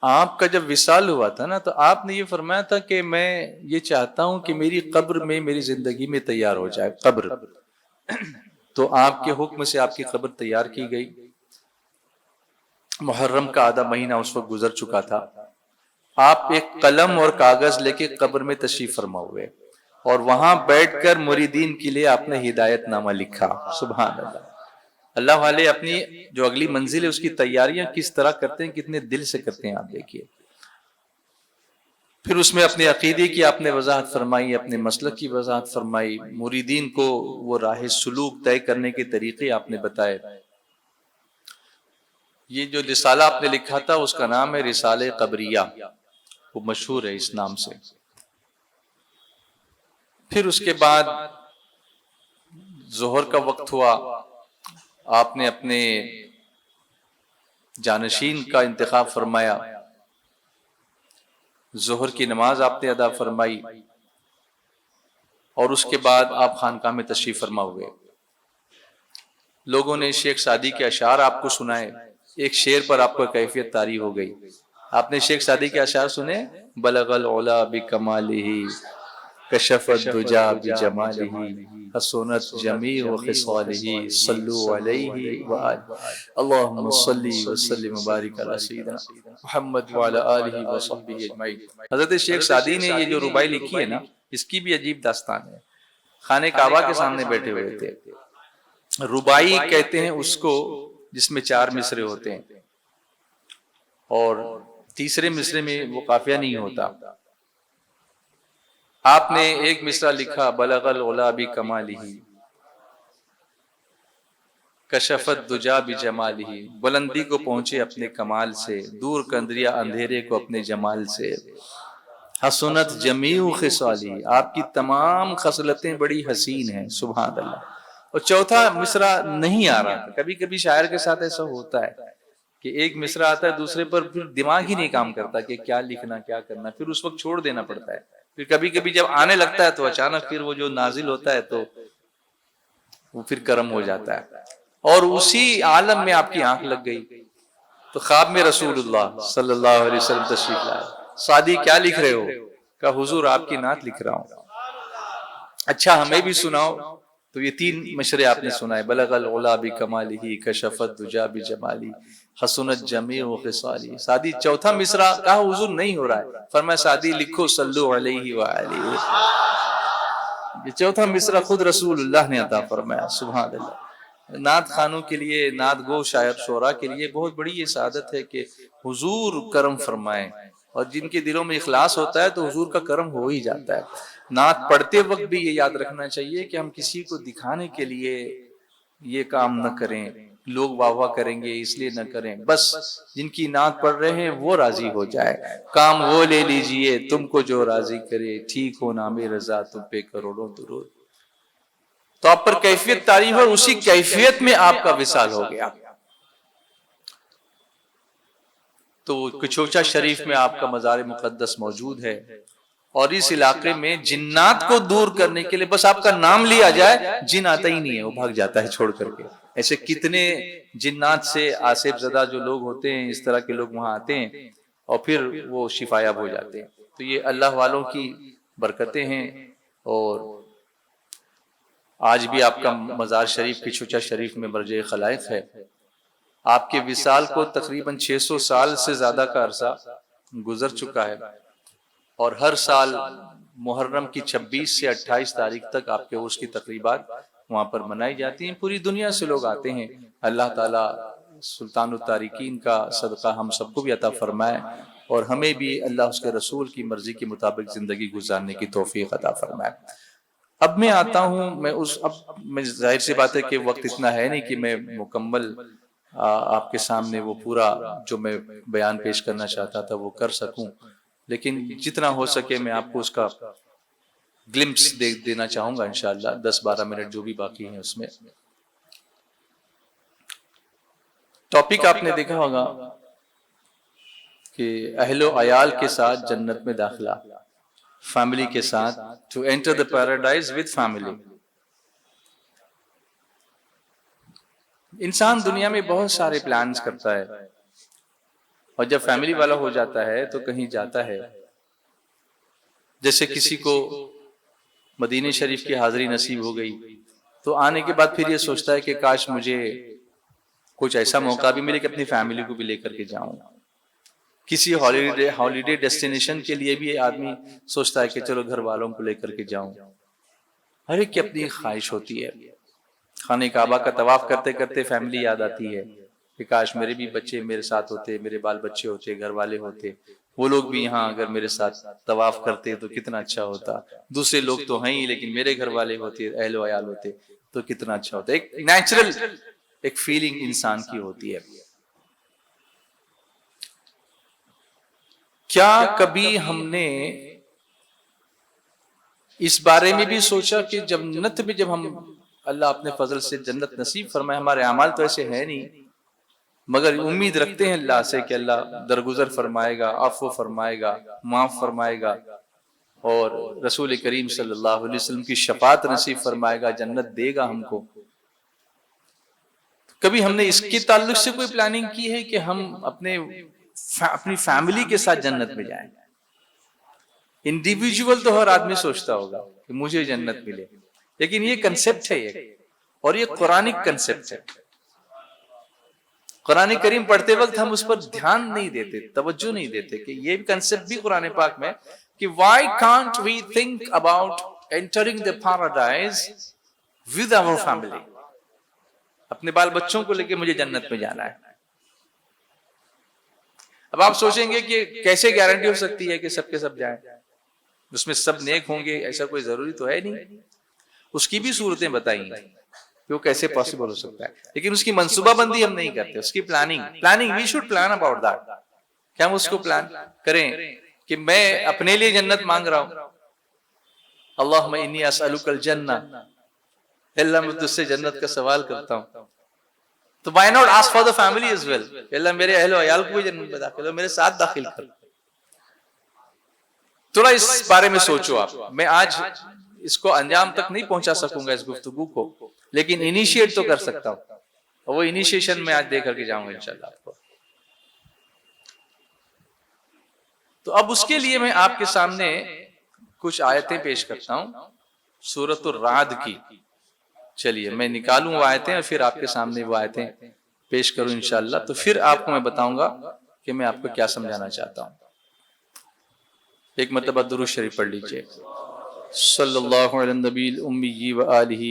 آپ کا جب وصال ہوا تھا نا تو آپ نے یہ فرمایا تھا کہ میں یہ چاہتا ہوں کہ میری قبر میں میری زندگی میں تیار ہو جائے قبر تو آپ کے حکم سے آپ کی قبر تیار کی گئی محرم کا آدھا مہینہ اس وقت گزر چکا تھا آپ ایک قلم اور کاغذ لے کے قبر میں تشریف فرما ہوئے اور وہاں بیٹھ کر مریدین کے لیے آپ نے ہدایت نامہ لکھا سبحان اللہ اللہ والے اپنی جو اگلی منزل ہے اس کی تیاریاں کس طرح کرتے ہیں کتنے دل سے کرتے ہیں آپ دیکھیے پھر اس میں اپنے عقیدے کی آپ نے وضاحت فرمائی اپنے مسلک کی وضاحت فرمائی مریدین کو وہ راہ سلوک طے کرنے کے طریقے آپ نے بتائے یہ جو رسالہ آپ نے لکھا تھا اس کا نام ہے رسالہ قبریہ وہ مشہور ہے اس نام سے پھر اس کے بعد ظہر کا وقت ہوا آپ نے اپنے جانشین کا انتخاب فرمایا ظہر کی نماز آپ نے ادا فرمائی اور اس کے بعد آپ خانقاہ میں تشریف فرما ہوئے لوگوں نے شیخ سعدی کے اشعار آپ کو سنائے ایک شعر پر آپ کو کیفیت طاری ہو گئی آپ نے شیخ سعدی کے اشعار سنے بلغ العلا بکمالہ کشف الدجا بجمالہ حسنت جمیع خصالہ صلوا علیہ وآلہ اللہم صلی وسلم وبارک علی سیدنا محمد وعلی آلہ وصحبہ اجمعین۔ حضرت شیخ سعدی نے یہ جو ربائی لکھی ہے نا، اس کی بھی عجیب داستان ہے۔ خانہ کعبہ کے سامنے بیٹھے ہوئے تھے، ربائی کہتے ہیں اس کو جس میں 4 مصرے ہوتے ہیں، اور تیسرے مصرے میں وہ قافیہ نہیں ہوتا۔ آپ نے ایک مصرع لکھا بلغ العلا بکمالہ کشف الدجا بجمالہ، بلندی کو پہنچے اپنے کمال سے، دور کر دیا اندھیرے کو اپنے جمال سے۔ حسنت جمیع خصالہ، آپ کی تمام خصلتیں بڑی حسین ہیں، سبحان اللہ۔ اور چوتھا مصرع نہیں آ رہا تھا۔ کبھی کبھی شاعر کے ساتھ ایسا ہوتا ہے کہ ایک مصرع آتا ہے، دوسرے پر پھر دماغ ہی نہیں کام کرتا کہ کیا لکھنا کیا کرنا، پھر اس وقت چھوڑ دینا پڑتا ہے۔ پھر کبھی کبھی جب آنے لگتا ہے تو اچانک پھر وہ جو نازل ہوتا ہے تو وہ پھر کرم ہو جاتا ہے۔ اور اسی عالم میں آپ کی آنکھ لگ گئی تو خواب میں رسول اللہ صلی اللہ علیہ وسلم تشریف لائے۔ سعدی کیا لکھ رہے ہو؟ کہا حضور آپ کی نعت لکھ رہا ہوں۔ اچھا ہمیں بھی سناؤ۔ تو یہ 3 مشرے آپ نے سنائے، بلغ العلا بکمالہ کشف الدجا بجمالہ حسنت جمیع خصالہ۔ سعدی چوتھا مصرع کہا حضور نہیں ہو رہا ہے، فرمایا سعدی لکھو صلو علیہ وآلہ۔ یہ چوتھا مصرع خود رسول اللہ نے عطا فرمایا، سبحان اللہ۔ نعت خوانوں کے لیے، نعت گو شاعر شعراء کے لیے بہت بڑی یہ سعادت ہے کہ حضور کرم فرمائیں، اور جن کے دلوں میں اخلاص ہوتا ہے تو حضور کا کرم ہو ہی جاتا ہے۔ نعت پڑھتے وقت بھی یہ یاد رکھنا چاہیے کہ ہم کسی کو دکھانے کے لیے یہ کام نہ کریں، لوگ واہ واہ کریں گے اس لیے نہ کریں، بس جن کی نعت پڑھ رہے ہیں وہ راضی ہو جائے۔ کام وہ لے لیجئے تم کو جو راضی کرے، ٹھیک ہو نام رضا تم پہ کروڑوں درود۔ تو آپ پر کیفیت تعریف اور اسی کیفیت میں آپ کا وصال ہو گیا۔ تو کچوچا شریف میں آپ کا مزار مقدس موجود ہے، اور اس علاقے میں جنات کو دور کرنے کے لیے بس آپ کا نام لیا جائے جن آتا ہی نہیں ہے، وہ بھاگ جاتا ہے چھوڑ کر کے۔ ایسے کتنے جنات سے آصف زدہ جو لوگ ہوتے ہیں، اس طرح کے لوگ وہاں آتے ہیں اور پھر وہ شفا یاب ہو جاتے ہیں۔ تو یہ اللہ والوں کی برکتیں ہیں۔ اور آج بھی آپ کا مزار شریف کچوچا شریف میں مرجع خلائق ہے۔ آپ کے وصال کو تقریباً 600 سال سے زیادہ کا عرصہ گزر چکا ہے، اور ہر سال محرم کی 26 سے 28 تاریخ تک آپ کے عرس کی تقریبات وہاں پر منائی جاتی ہیں۔ پوری دنیا سے لوگ آتے ہیں۔ اللہ تعالیٰ سلطان التارکین کا صدقہ ہم سب کو بھی عطا فرمائے، اور ہمیں بھی اللہ اس کے رسول کی مرضی کے مطابق زندگی گزارنے کی توفیق عطا فرمائے۔ اب میں آتا ہوں، میں ظاہر سی بات ہے کہ وقت اتنا ہے نہیں کہ میں مکمل آپ کے سامنے وہ پورا جو میں بیان پیش کرنا چاہتا تھا وہ کر سکوں، لیکن جتنا ہو سکے میں آپ کو اس کا گلمپس دینا چاہوں گا انشاءاللہ 10-12 منٹ جو بھی باقی ہیں اس میں۔ ٹاپک آپ نے دیکھا ہوگا کہ اہل و عیال کے ساتھ جنت میں داخلہ، فیملی کے ساتھ، to enter the paradise with family۔ انسان دنیا میں بہت سارے پلانز کرتا ہے، اور جب فیملی والا ہو جاتا ہے تو کہیں جاتا ہے۔ جیسے کسی کو مدینہ شریف کی حاضری نصیب ہو گئی تو آنے کے بعد پھر یہ سوچتا ہے کہ کاش مجھے کچھ ایسا موقع بھی ملے کہ اپنی فیملی کو بھی لے کر کے جاؤں۔ کسی ہالیڈے ڈیسٹینیشن کے لیے بھی آدمی سوچتا ہے کہ چلو گھر والوں کو لے کر کے جاؤں۔ ہر ایک کی اپنی خواہش ہوتی ہے۔ خانہ کعبہ کا طواف کرتے کرتے فیملی یاد آتی ہے کہ کاش میرے بھی بچے میرے ساتھ ہوتے، میرے بال بچے ہوتے، گھر والے ہوتے، وہ لوگ بھی یہاں اگر میرے ساتھ طواف کرتے تو کتنا اچھا ہوتا۔ دوسرے لوگ تو ہیں ہی لیکن میرے گھر والے ہوتے، اہل و عیال ہوتے تو کتنا اچھا ہوتا۔ ایک نیچرل ایک فیلنگ انسان کی ہوتی ہے۔ کیا کبھی ہم نے اس بارے میں بھی سوچا کہ جنت میں جب ہم اللہ اپنے فضل سے جنت نصیب فرمائے، ہمارے اعمال تو ایسے ہیں نہیں مگر امید رکھتے ہیں اللہ سے کہ اللہ درگزر فرمائے گا، عفو فرمائے گا، معاف فرمائے گا، اور رسول کریم صلی اللہ علیہ وسلم کی شفاعت نصیب فرمائے گا، جنت دے گا ہم کو۔ کبھی ہم نے اس کے تعلق سے کوئی پلاننگ کی ہے کہ ہم اپنی فیملی کے ساتھ جنت میں جائیں؟ انڈیویجول تو ہر آدمی سوچتا ہوگا کہ مجھے جنت ملے، لیکن یہ کنسپٹ ہے اور یہ قرآنک کنسپٹ ہے. قرآن کریم پڑھتے وقت ہم اس پر دھیان نہیں دیتے، توجہ نہیں دیتے کہ یہ کنسپٹ بھی قرآن پاک میں کہ why can't we think about entering the paradise with our family. اپنے بال بچوں کو لے کے مجھے جنت میں جانا ہے. اب آپ سوچیں گے کہ کیسے گارنٹی ہو سکتی ہے کہ سب کے سب جائیں، اس میں سب نیک ہوں گے، ایسا کوئی ضروری تو ہے نہیں. اس کی بھی صورتیں بتائی ہیں کہ وہ کیسے پاسبل ہو سکتا ہے، لیکن اس کی منصوبہ بندی ہم نہیں کرتے. اس کی planning we should plan about that, کہ ہم اس کو پلان کریں کہ میں اپنے لیے جنت مانگ رہا ہوں، اللہم انی اسألک الجنہ، اللہ میں تجھ سے جنت کا سوال کرتا ہوں. تو why not ask for the family as well، کہ اللہ میرے اہل و عیال کو بھی جنت میں داخل ہو، میرے ساتھ داخل کر. تھوڑا اس بارے میں سوچو آپ. میں آج اس کو انجام تک نہیں پہنچا سکوں گا اس گفتگو کو، لیکن انیشیٹ تو کر سکتا ہوں، اور وہ انیشیشن میں آج دے کر کے جاؤں گا انشاءاللہ آپ کو. تو اب اس کے لیے میں آپ کے سامنے کچھ آیتیں پیش کرتا ہوں سورۃ الرعد کی. چلیے میں نکالوں وہ آیتیں اور پھر آپ کے سامنے وہ آیتیں پیش کروں انشاءاللہ، تو پھر آپ کو میں بتاؤں گا کہ میں آپ کو کیا سمجھانا چاہتا ہوں. ایک مرتبہ درود شریف پڑھ لیجئے. صلی اللہ علی النبی الامی وآلہ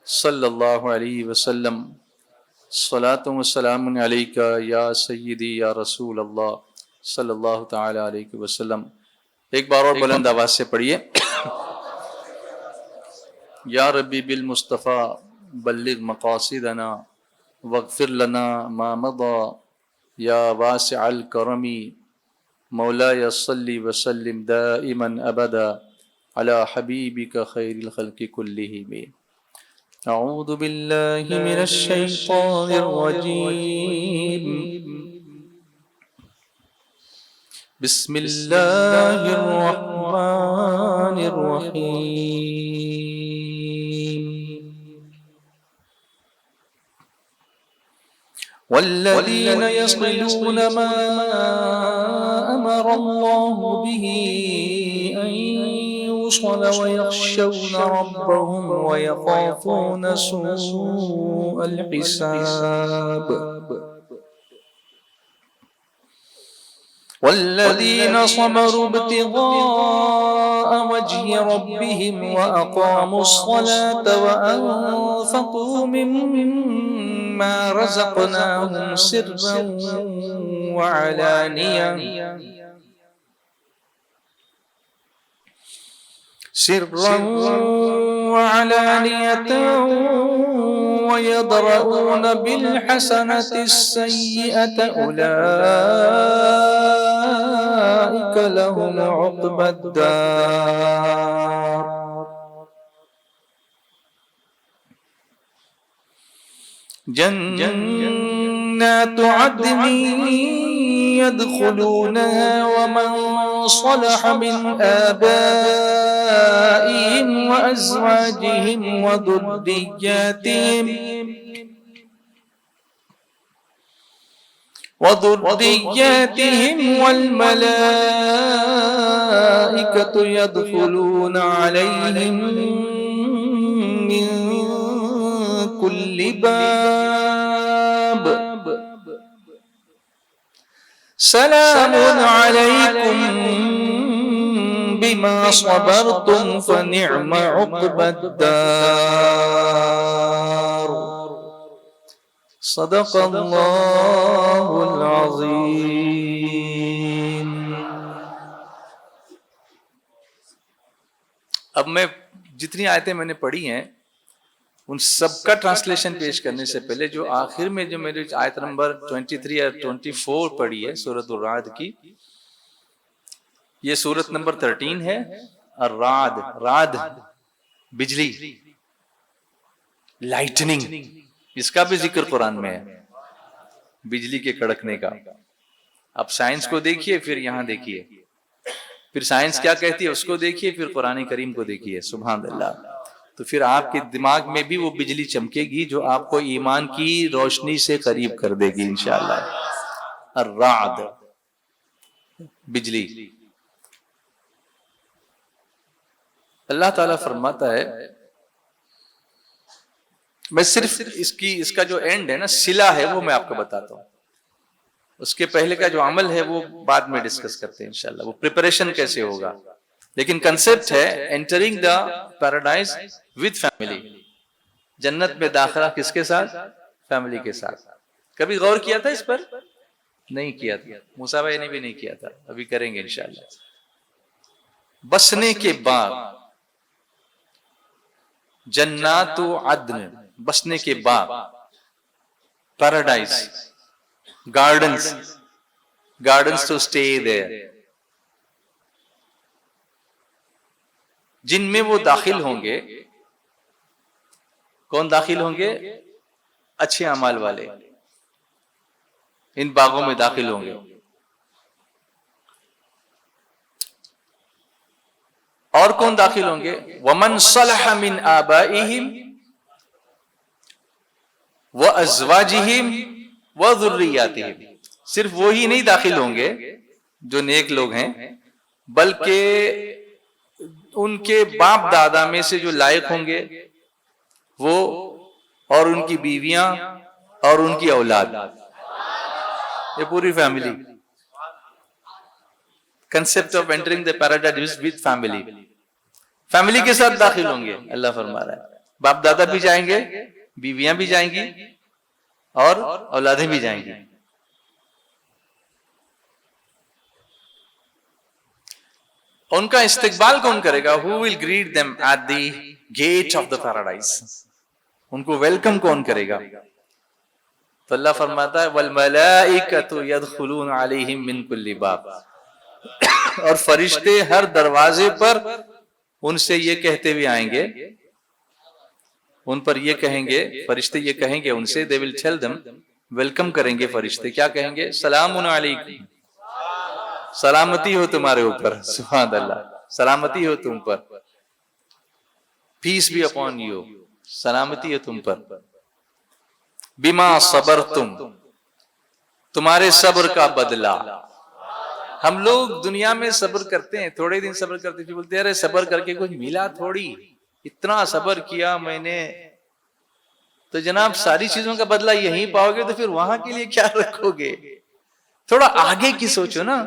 صلی اللہ علیہ وسلم. صلاۃ و سلام علیک یا سیدی یا رسول اللہ صلی اللہ تعالی علیہ وسلم. ایک بار اور بلند آواز سے پڑھیے. یا ربی بالمصطفیٰ بلغ مقاصدنا واغفر لنا ما مضى یا واسع الکرم مولاي صل وسلم دائما ابدا على حبیبک خیر الخلق كلهم. اعوذ باللہ من الشیطان الرجیم. بسم اللہ الرحمن الرحیم. والذین یصلون ما امر اللہ به ان يوصل ويخشون ربهم ويخافون سوء الحساب. والذين صبروا ابتغاء وجه ربهم وأقاموا الصلاة وأنفقوا مما رزقناهم سرا وعلانية ويدرؤون بالحسنة السيئة أولئك لهم عقبى الدار. جنات عدن يدخلونها ومن صلح من آبائهم وأزواجهم وذرياتهم والملائكة يدخلون عليهم من كل باب سلام عليكم بما صبرتم فنعم عقبى الدار. صدق اللہ العظیم. اب میں جتنی آیتیں میں نے پڑھی ہیں ان سب کا ٹرانسلیشن پیش کرنے سے پہلے جو آخر میں جو میری آیت نمبر 23 اور 24 پڑھی ہے سورۃ الرعد کی، یہ سورت نمبر 13 ہے. الرعد، رعد بجلی، لائٹننگ، اس کا بھی ذکر قرآن میں ہے، بجلی کے کڑکنے کا. اب سائنس کو دیکھیے پھر یہاں دیکھیے، پھر سائنس کیا کہتی ہے اس کو دیکھیے، پھر قرآن کریم کو دیکھیے. سبحان اللہ. تو پھر آپ کے دماغ میں بھی وہ بجلی چمکے گی جو آپ کو ایمان کی روشنی سے قریب کر دے گی انشاءاللہ. الرعد، بجلی. اللہ تعالیٰ فرماتا ہے، میں صرف اس کا جو اینڈ ہے نا، صلہ ہے، وہ میں آپ کو بتاتا ہوں. اس کے پہلے کا جو عمل ہے وہ بعد میں ڈسکس کرتے ہیں انشاءاللہ، وہ پریپریشن کیسے ہوگا. لیکن کنسپٹ ہے entering the paradise with family. جنت میں داخلہ کس کے ساتھ؟ فیملی کے ساتھ. کبھی غور کیا تھا اس پر؟ نہیں کیا تھا. موسیٰ بھائی نے بھی نہیں کیا تھا، ابھی کریں گے انشاءاللہ. بسنے کے بعد جنات و عدن، بسنے کے بعد paradise, gardens to stay there, جن میں وہ داخل ہوں گے. کون داخل ہوں گے؟ اچھے اعمال والے ان باغوں میں داخل ہوں گے. اور کون داخل ہوں گے؟ وَمَنْ صَلَحَ مِنْ آبَائِهِمْ وَأَزْوَاجِهِمْ وَذُرِّيَّاتِهِمْ. صرف وہی نہیں داخل ہوں گے جو نیک لوگ ہیں، بلکہ ان کے باپ دادا میں سے جو لائق ہوں گے وہ، اور ان کی بیویاں اور ان کی اولاد، یہ پوری family. Concept of entering the paradise with family. Family کے ساتھ داخل ہوں گے. اللہ فرما رہا ہے باپ دادا بھی جائیں گے، بیویاں بھی جائیں گی، اور اولادیں بھی جائیں گی. ان کا استقبال کون کرے گا؟ Who will greet them at the gate of the paradise. ان کو ویلکم کون کرے گا؟ تو اللہ فرماتا ہے وَالْمَلَائِكَةُ يَدْخُلُونَ عَلَيْهِمْ مِنْ كُلِّ بَابٍ. اور فرشتے ہر دروازے پر ان سے یہ کہتے ہوئے آئیں گے، ان پر یہ کہیں گے، فرشتے یہ کہیں گے ان سے، they will tell them، welcome کریں گے فرشتے. کیا کہیں گے؟ سلام علیکم، سلامتی ہو تمہارے اوپر. سبحان اللہ، سلامتی ہو تم پر. پیس بی اپون یو، سلامتی ہے تم پر. بما صبرتم، تمہارے صبر کا بدلہ. ہم لوگ دنیا میں صبر کرتے ہیں، تھوڑے دن صبر کرتے ہیں، بولتے ہیں ارے صبر کر کے کچھ ملا تھوڑی، اتنا صبر کیا میں نے. تو جناب ساری چیزوں کا بدلہ یہیں پاؤ گے تو پھر وہاں کے لیے کیا رکھو گے؟ تھوڑا آگے کی سوچو نا.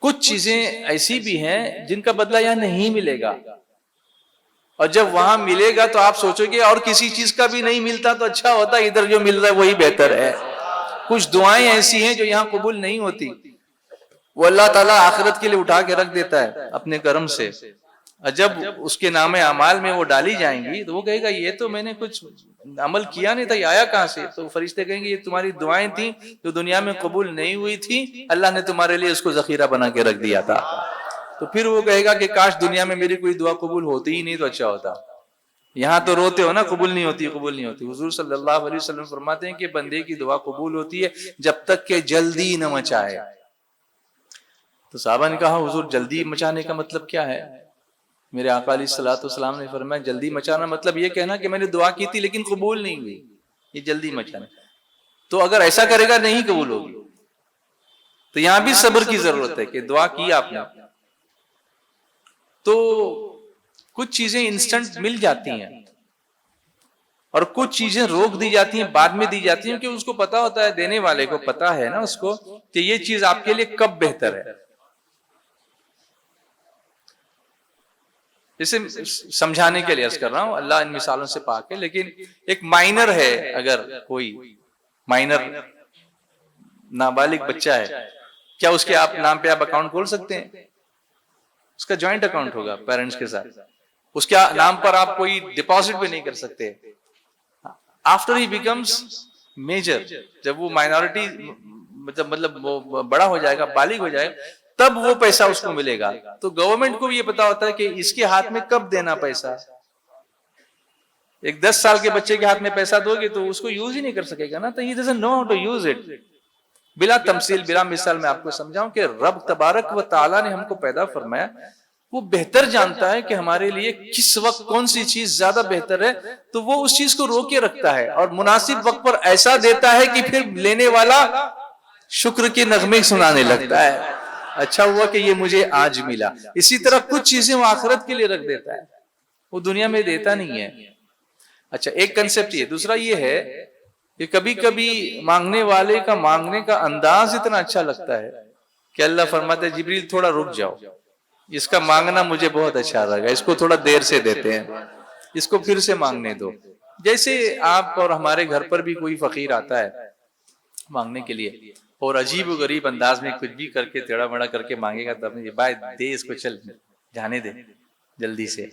کچھ چیزیں ایسی بھی ہیں جن کا بدلہ یہاں نہیں ملے گا، اور جب وہاں ملے گا تو آپ سوچو گے اور کسی چیز کا بھی نہیں ملتا تو اچھا ہوتا، ادھر جو مل رہا ہے وہی بہتر ہے. کچھ دعائیں ایسی ہیں جو یہاں قبول نہیں ہوتی، وہ اللہ تعالیٰ آخرت کے لیے اٹھا کے رکھ دیتا ہے اپنے کرم سے. جب اس کے نام اعمال میں وہ ڈالی جائیں گی تو وہ کہے گا یہ تو میں نے کچھ عمل کیا نہیں تھا، یہ آیا کہاں سے؟ تو فرشتے کہیں گے یہ تمہاری دعائیں تھیں جو دنیا میں قبول نہیں ہوئی تھی، اللہ نے تمہارے لیے اس کو ذخیرہ بنا کے رکھ دیا تھا. تو پھر وہ کہے گا کہ کاش دنیا میں میری کوئی دعا قبول ہوتی ہی نہیں تو اچھا ہوتا. یہاں تو روتے ہو نا، قبول نہیں ہوتی، قبول نہیں ہوتی. حضور صلی اللہ علیہ وسلم فرماتے ہیں کہ بندے کی دعا قبول ہوتی ہے جب تک کہ جلدی نہ مچائے. تو صحابہ نے کہا حضور جلدی مچانے کا مطلب کیا ہے؟ میرے آقا علیہ الصلوۃ والسلام نے فرمایا جلدی مچانا مطلب یہ کہنا کہ میں نے دعا کی تھی لیکن قبول نہیں ہوئی، یہ جلدی مچانا. تو اگر ایسا کرے گا نہیں قبول ہوگی. تو یہاں بھی صبر کی ضرورت ہے کہ دعا کی آپ نے تو کچھ چیزیں انسٹنٹ مل جاتی ہیں اور کچھ چیزیں روک دی جاتی ہیں، بعد میں دی جاتی ہیں، کہ اس کو پتا ہوتا ہے، دینے والے کو پتا ہے نا اس کو کہ یہ چیز آپ کے لیے کب بہتر ہے. جسے سمجھانے کے لیے عرض کر رہا ہوں، اللہ ان مثالوں سے پاک ہے. لیکن ایک مائنر ہے، اگر کوئی مائنر نابالغ بچہ ہے، کیا اس کے آپ نام پہ آپ اکاؤنٹ کھول سکتے ہیں؟ اس کا جوائنٹ اکاؤنٹ ہوگا پیرنٹس کے ساتھ، اس کے نام پر آپ کوئی ڈپازٹ بھی نہیں کر سکتے. آفٹر ہی بیکمس میجر، جب وہ مائنورٹی مطلب وہ بڑا ہو جائے گا، بالغ ہو جائے گا، تب وہ پیسہ اس کو ملے گا. تو گورنمنٹ کو بھی یہ پتا ہوتا ہے کہ اس کے ہاتھ میں کب دینا پیسہ. ایک 10 سال کے بچے کے ہاتھ میں پیسہ دو گے تو اس کو یوز ہی نہیں کر سکے گا نا. تو he doesn't know how to use it. بلا تمثیل بلا مثال میں آپ کو سمجھاؤں کہ رب تبارک و تعالیٰ نے ہم کو پیدا فرمایا، وہ بہتر جانتا ہے کہ ہمارے لیے کس وقت کون سی چیز زیادہ بہتر ہے، تو وہ اس چیز کو روکے رکھتا ہے اور مناسب وقت پر ایسا دیتا ہے کہ پھر لینے والا شکر کے نغمے سنانے لگتا ہے. اچھا ہوا کہ یہ مجھے آج ملا. اسی طرح کچھ چیزیں وہ آخرت کے لیے رکھ دیتا ہے, وہ دنیا میں دیتا نہیں ہے. اچھا ایک کنسپٹ یہ. دوسرا یہ ہے کہ کبھی کبھی مانگنے والے کا مانگنے کا انداز اتنا اچھا لگتا ہے کہ اللہ فرماتا ہے جبریل تھوڑا رک جاؤ, اس کا مانگنا مجھے بہت اچھا لگا, اس کو تھوڑا دیر سے دیتے ہیں, اس کو پھر سے مانگنے دو. جیسے آپ اور ہمارے گھر پر بھی کوئی فقیر آتا ہے مانگنے کے لیے اور عجیب و غریب انداز میں کچھ بھی کر کے ٹیڑھا میڑھا کر کے مانگے گا, تب یہ بھائی دے اس کو, چل جانے دے جلدی سے,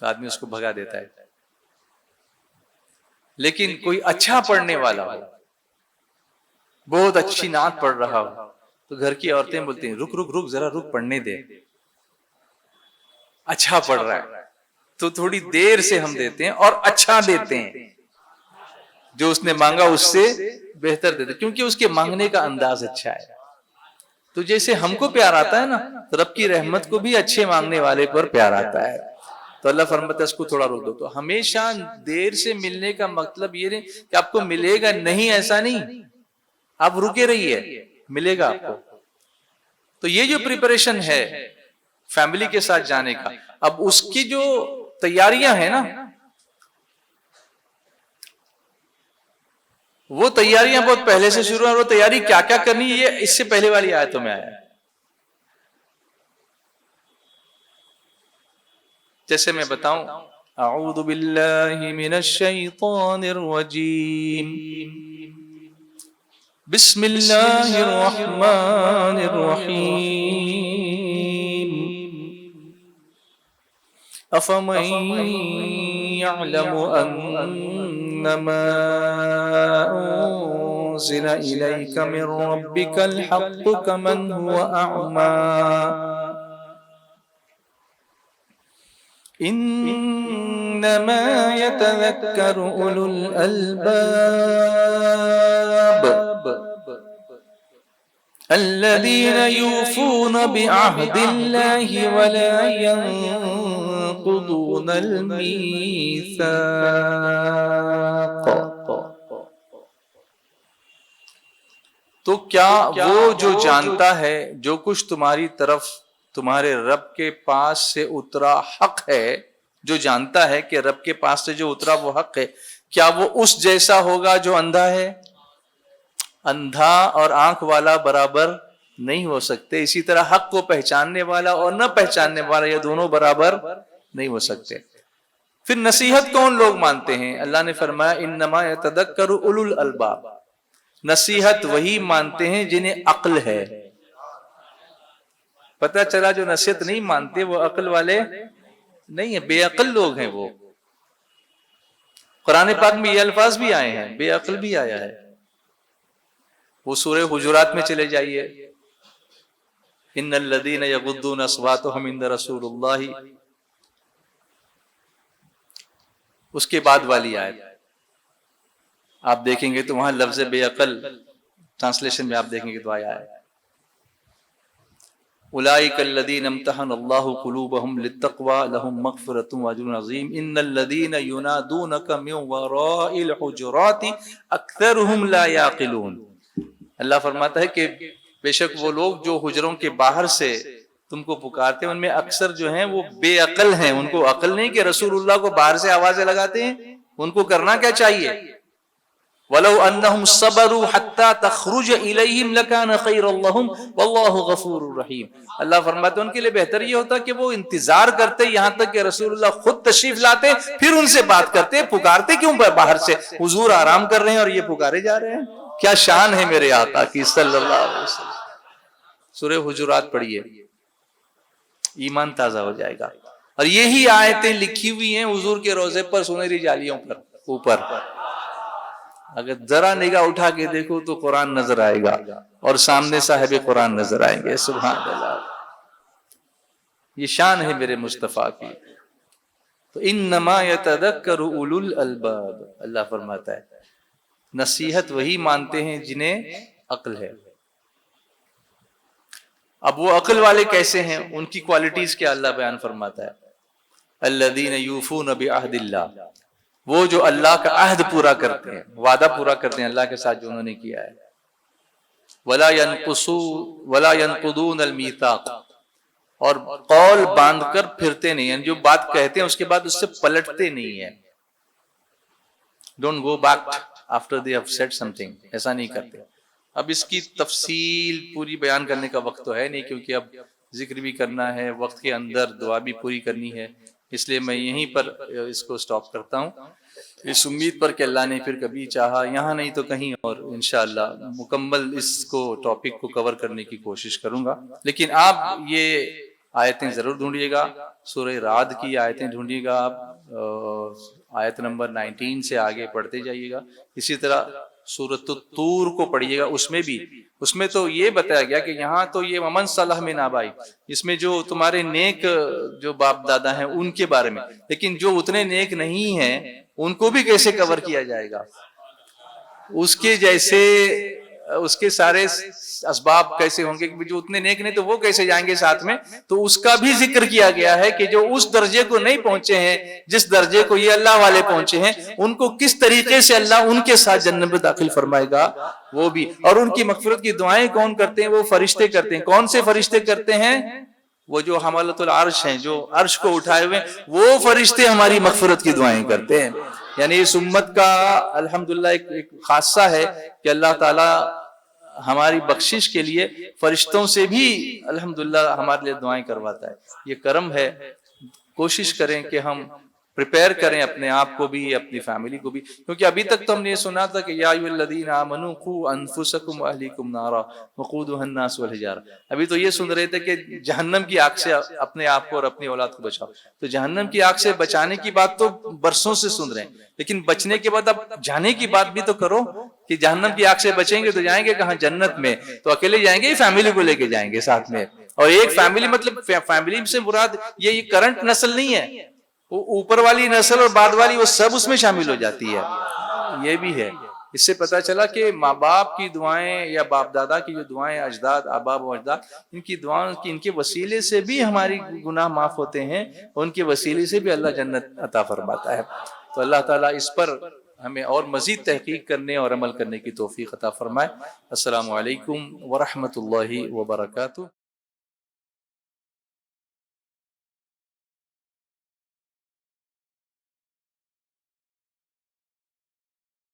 تو آدمی اس کو بھگا دیتا ہے. لیکن کوئی اچھا پڑھنے والا ہو, بہت اچھی نعت پڑھ رہا ہو, تو گھر کی عورتیں بولتی ہیں رک رک رک ذرا رک, پڑھنے دے, اچھا پڑھ رہا ہے. تو تھوڑی دیر سے ہم دیتے ہیں اور اچھا دیتے ہیں, جو اس نے مانگا اس سے بہتر دیتے, کیونکہ اس کے مانگنے کا انداز اچھا ہے. تو جیسے ہم کو پیار آتا ہے نا, رب کی رحمت کو بھی اچھے مانگنے والے پر پیار آتا ہے. تو اللہ فرماتا ہے اس کو تھوڑا روک دو. تو ہمیشہ دیر سے ملنے کا مطلب یہ نہیں کہ آپ کو ملے گا نہیں, ایسا نہیں, آپ رکے رہیے, ملے گا آپ کو. تو یہ جو پریپریشن ہے فیملی کے ساتھ جانے کا, اب اس کی جو تیاریاں ہیں نا, وہ تیاریاں بہت پہلے سے شروع ہیں. وہ تیاری کیا کیا کرنی ہے یہ اس سے پہلے والی آیتوں میں آیا ہے. جیسے میں بتاؤں, اعوذ باللہ من الشیطان الرجیم, بسم اللہ الرحمن الرحیم, افمن یعلم انما انزل الیک من ربک الحق کمن هو اعمی انما يتذكر اولو الالباب الذين يوفون بعهد الله ولا ينقضون الميثاق. تو کیا وہ جو جانتا ہے جو کچھ تمہاری طرف تمہارے رب کے پاس سے اترا حق ہے, جو جانتا ہے کہ رب کے پاس سے جو اترا وہ حق ہے, کیا وہ اس جیسا ہوگا جو اندھا ہے؟ اندھا اور آنکھ والا برابر نہیں ہو سکتے. اسی طرح حق کو پہچاننے والا اور نہ پہچاننے والا یہ دونوں برابر نہیں ہو سکتے. پھر نصیحت کون لوگ مانتے ہیں؟ اللہ نے فرمایا انما یتذکر اولو الالباب, نصیحت وہی مانتے ہیں جنہیں عقل ہے. پتہ چلا جو نصیحت نہیں مانتے وہ عقل والے نہیں ہیں, بے عقل لوگ ہیں وہ. قرآن پاک میں یہ الفاظ بھی آئے ہیں, بے عقل بھی آیا ہے. وہ سورہ حجرات میں چلے جائیے, ان الذین یغضون اصواتهم عند رسول اللہ, اس کے بعد والی آیت آپ دیکھیں گے تو وہاں لفظ بے عقل ٹرانسلیشن میں آپ دیکھیں گے تو آیا ہے اولئک الذین امتحن اللہ قلوبهم للتقوى لهم مغفرۃ واجر عظیم ان الذین ینادونک من وراء الحجرات اکثرهم لا یعقلون. اللہ فرماتا ہے کہ بے شک وہ لوگ جو حجروں کے باہر سے تم کو پکارتے ہیں ان میں اکثر جو ہیں وہ بے عقل ہیں. ان کو عقل نہیں کہ رسول اللہ کو باہر سے آوازیں لگاتے ہیں. ان کو کرنا کیا چاہیے؟ وَلَوْ أَنَّهُمْ صَبَرُوا حَتَّى تَخْرُجَ إِلَيْهِمْ لَكَانَ خَيْرًا لَهُمْ وَاللَّهُ غَفُورٌ رَحِيمٌ. اللہ فرماتے ہیں ان کے لیے بہتر یہ ہوتا کہ وہ انتظار کرتے یہاں تک کہ رسول اللہ خود تشریف لاتے, پھر ان سے بات کرتے. پکارتے کیوں باہر سے؟ حضور آرام کر رہے ہیں اور یہ پکارے جا رہے ہیں. کیا شان ہے میرے آقا کی صلی اللہ علیہ وسلم. سورہ حجرات پڑھیے, ایمان تازہ ہو جائے گا. اور یہی آیتیں لکھی ہوئی ہیں حضور کے روضے پر سنہری جالیوں پر اوپر. اگر ذرا نگاہ اٹھا کے دیکھو تو قرآن نظر آئے گا اور سامنے صاحب قرآن نظر آئیں گے. سبحان اللہ, یہ شان ہے میرے مصطفیٰ کی. تو انما یتذکر اولو الالباب, اللہ فرماتا ہے نصیحت وہی مانتے ہیں جنہیں عقل ہے. اب وہ عقل والے کیسے ہیں, ان کی کوالٹیز کیا اللہ بیان فرماتا ہے. الذین یوفون بعہد اللہ, وہ جو اللہ کا عہد پورا کرتے ہیں, وعدہ پورا کرتے ہیں اللہ کے ساتھ جو انہوں نے کیا ہے. ولا ينقضون المیثاق، اور قول باندھ کر پھرتے نہیں، یعنی جو بات کہتے ہیں اس کے بعد اس سے پلٹتے نہیں ہیں. Don't go back after they have said some thing, ایسا نہیں کرتے. اب اس کی تفصیل پوری بیان کرنے کا وقت تو ہے نہیں، کیونکہ اب ذکر بھی کرنا ہے، وقت کے اندر دعا بھی پوری کرنی ہے، اس لیے میں یہیں پر اس کو سٹاپ کرتا ہوں، اس امید پر کہ اللہ نے پھر کبھی چاہا یہاں نہیں تو کہیں اور انشاءاللہ مکمل اس کو ٹاپک کو کور کرنے کی کوشش کروں گا. لیکن آپ یہ آیتیں ضرور ڈھونڈیے گا، سورہ رعد کی آیتیں ڈھونڈیے گا آپ، آیت نمبر 19 سے آگے پڑھتے جائیے گا. اسی طرح سورۃ الطور کو پڑھیے گا، اس میں تو یہ بتایا گیا کہ یہاں تو یہ ومن صلح من آبائی، اس میں جو تمہارے نیک جو باپ دادا ہیں ان کے بارے میں، لیکن جو اتنے نیک نہیں ہیں ان کو بھی کیسے کور کیا جائے گا، اس کے جیسے اس کے سارے اسباب کیسے ہوں گے، جو اتنے نیک نہیں تو وہ کیسے جائیں گے ساتھ میں. تو اس کا بھی ذکر کیا گیا ہے کہ جو اس درجے کو نہیں پہنچے ہیں جس درجے کو یہ اللہ والے پہنچے ہیں، ان کو کس طریقے سے اللہ ان کے ساتھ جنت میں داخل فرمائے گا وہ بھی. اور ان کی مغفرت کی دعائیں کون کرتے ہیں؟ وہ فرشتے کرتے ہیں. کون سے فرشتے کرتے ہیں؟ وہ جو حملۃ العرش ہیں، جو عرش کو اٹھائے ہوئے، وہ فرشتے ہماری مغفرت کی دعائیں کرتے ہیں. یعنی اس امت کا الحمدللہ ایک خاصہ ہے کہ اللہ تعالی ہماری بخشش کے لیے فرشتوں سے بھی الحمدللہ ہمارے لیے دعائیں کرواتا ہے. یہ کرم ہے. کوشش کریں کہ ہم پریپئر کریں اپنے آپ کو بھی، اپنی فیملی کو بھی، کیونکہ ابھی تک تو ہم نے یہ سنا تھا کہ یا ایھا الذین آمنوا قوا انفسکم واہلیکم نارا وقودھا الناس والحجارہ. ابھی تو یہ سن رہے تھے کہ جہنم کی آگ سے اپنے آپ کو اور اپنی اولاد کو بچاؤ. تو جہنم کی آگ سے بچانے کی بات تو برسوں سے سن رہے ہیں، لیکن بچنے کے بعد اب جانے کی بات بھی تو کرو کہ جہنم کی آگ سے بچیں گے تو جائیں گے کہاں؟ جنت میں. تو اکیلے جائیں گے، فیملی کو لے کے جائیں گے ساتھ میں. اور ایک فیملی مطلب فیملی سے مراد یہ کرنٹ نسل نہیں ہے، وہ اوپر والی نسل اور بعد والی وہ سب اس میں شامل ہو جاتی ہے. یہ بھی ہے. اس سے پتہ چلا کہ ماں باپ کی دعائیں یا باپ دادا کی جو دعائیں، اجداد آبا و اجداد، ان کی دعاؤں کی، ان کے وسیلے سے بھی ہماری گناہ معاف ہوتے ہیں، ان کے وسیلے سے بھی اللہ جنت عطا فرماتا ہے. تو اللہ تعالیٰ اس پر ہمیں اور مزید تحقیق کرنے اور عمل کرنے کی توفیق عطا فرمائے. السلام علیکم ورحمۃ اللہ وبرکاتہ.